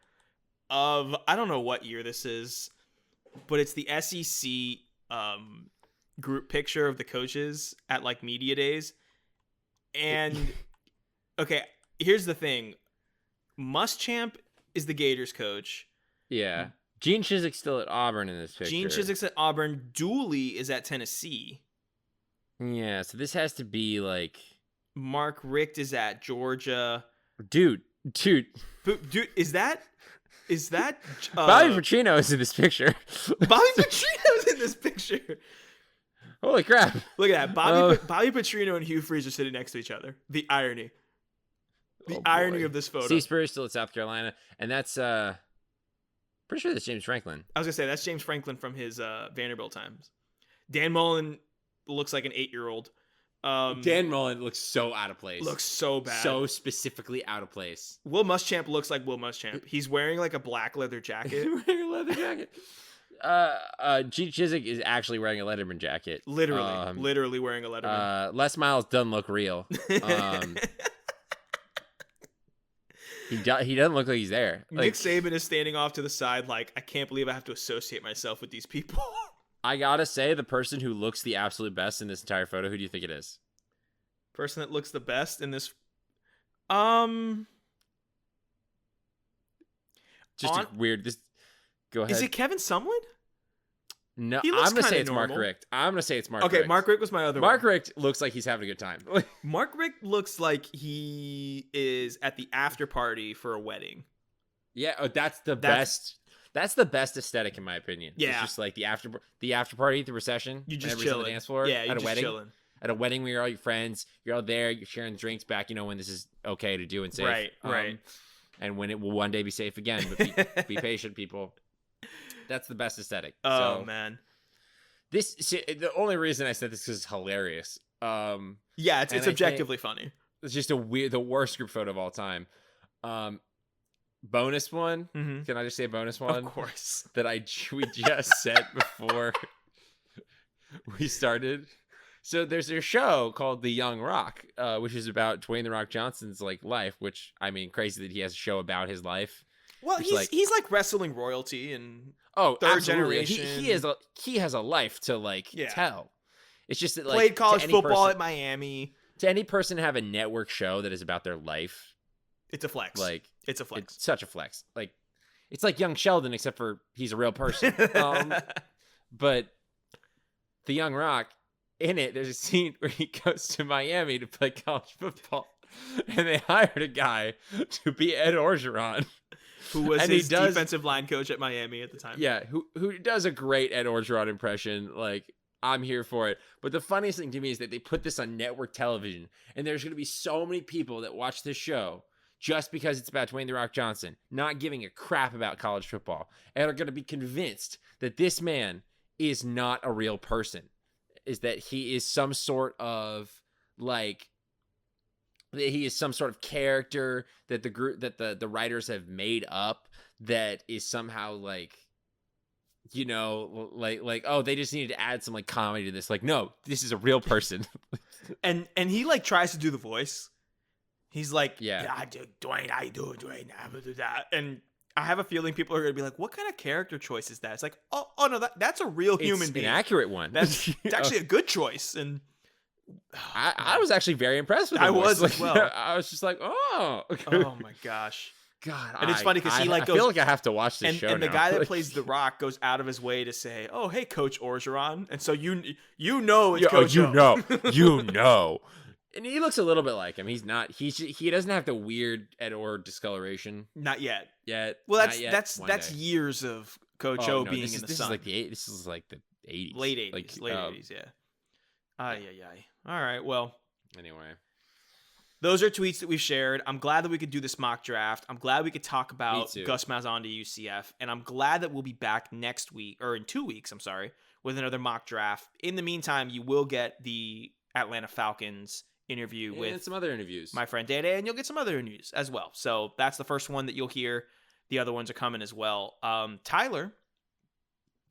of, I don't know what year this is, but it's the SEC group picture of the coaches at like media days. And okay, here's the thing. Muschamp is the Gators coach. Yeah. Gene Chizik's still at Auburn in this picture. Gene Chizik's at Auburn. Dooley is at Tennessee. Yeah, so this has to be like... Mark Richt is at Georgia. Dude, is that Bobby Petrino is in this picture. Bobby Petrino's in this picture. Holy crap. Look at that. Bobby Petrino and Hugh Freeze are sitting next to each other. The irony. The irony of this photo. Steve Spurrier still at South Carolina. And that's pretty sure that's James Franklin. I was gonna say that's James Franklin from his Vanderbilt times. Dan Mullen looks like an 8-year-old. Dan Mullen looks so out of place. Looks so bad. So specifically out of place. Will Muschamp looks like Will Muschamp. He's wearing like a black leather jacket. Wearing a leather jacket. Gene Chizik is actually wearing a Letterman jacket. Literally wearing a Letterman. Les Miles doesn't look real. He doesn't look like he's there. Nick Saban is standing off to the side like, I can't believe I have to associate myself with these people. I gotta say, the person who looks the absolute best in this entire photo, who do you think it is? Person that looks the best in this... weird... Go ahead. Is it Kevin Sumlin? No, I'm gonna say it's Mark Richt. Okay, Mark Richt was my other one. Mark Richt looks like he's having a good time. Mark Richt looks like he is at the after party for a wedding. Yeah, that's the best. That's the best aesthetic in my opinion. Yeah. It's just like the after party, the recession. You just chilling on chilling. the dance floor. Yeah, you're at a just wedding. chilling. At a wedding where you're all your friends, you're all there, you're sharing drinks back. You know when this is okay to do and safe. Right. And when it will one day be safe again, but be patient, people. That's the best aesthetic. Oh man, the only reason I said this is 'cause it's hilarious. Yeah, it's objectively funny. It's just the worst group photo of all time. Bonus one. Mm-hmm. Can I just say a bonus one? Of course. That we just said before we started. So there's a show called The Young Rock, which is about Dwayne The Rock Johnson's like life. Which I mean, crazy that he has a show about his life. Well, he's like wrestling royalty and third absolutely. generation. He has a life to tell. It's just that like played college football at Miami. To any person to have a network show that is about their life, it's a flex. It's a flex. It's such a flex. Like it's like Young Sheldon, except for he's a real person. But The Young Rock, in it, there's a scene where he goes to Miami to play college football, and they hired a guy to be Ed Orgeron, who was his defensive line coach at Miami at the time. Yeah, who does a great Ed Orgeron impression. Like, I'm here for it. But the funniest thing to me is that they put this on network television, and there's going to be so many people that watch this show just because it's about Dwayne The Rock Johnson, not giving a crap about college football, and are going to be convinced that this man is not a real person, is that he is some sort of character that the group that the writers have made up, that is somehow like, you know, like oh, they just needed to add some like comedy to this. Like, no, this is a real person. and he like tries to do the voice. He's like, yeah, I do Dwayne, I do Dwayne, I do that. And I have a feeling people are going to be like, what kind of character choice is that? It's like, oh no, that's a real human being. An accurate one. It's actually a good choice. And I was actually very impressed with it. I was as well. I was just like, oh my gosh. God, and it's funny because he like goes. I feel like I have to watch this show. And the now. guy that plays The Rock goes out of his way to say, "Oh, hey, Coach Orgeron," and so you know it's Coach. You know. And he looks a little bit like him. He's not. He doesn't have the weird Ed Orr discoloration. Not yet. Well, that's years of Coach O being in the sun. This is like the 80s. Late 80s. Late 80s. Yeah. Ay. All right. Well. Anyway. Those are tweets that we've shared. I'm glad that we could do this mock draft. I'm glad we could talk about Gus Malzahn to UCF. And I'm glad that we'll be back next week, or in 2 weeks, with another mock draft. In the meantime, you will get the Atlanta Falcons interview with some other interviews. My friend Dede, and you'll get some other interviews as well. So that's the first one that you'll hear. The other ones are coming as well. Tyler,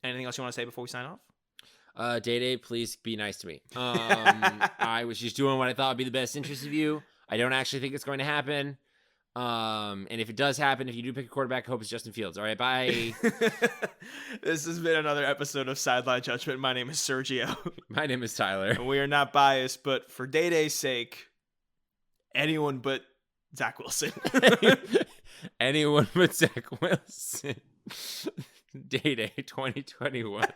anything else you want to say before we sign off? Dede, please be nice to me. I was just doing what I thought would be the best interest of you. I don't actually think it's going to happen. And if it does happen, if you do pick a quarterback, I hope it's Justin Fields. All right, bye. This has been another episode of Sideline Judgement. My name is Sergio. My name is Tyler. And we are not biased, but for Day-Day's sake, anyone but Zach Wilson. Anyone but Zach Wilson. Day-Day 2021.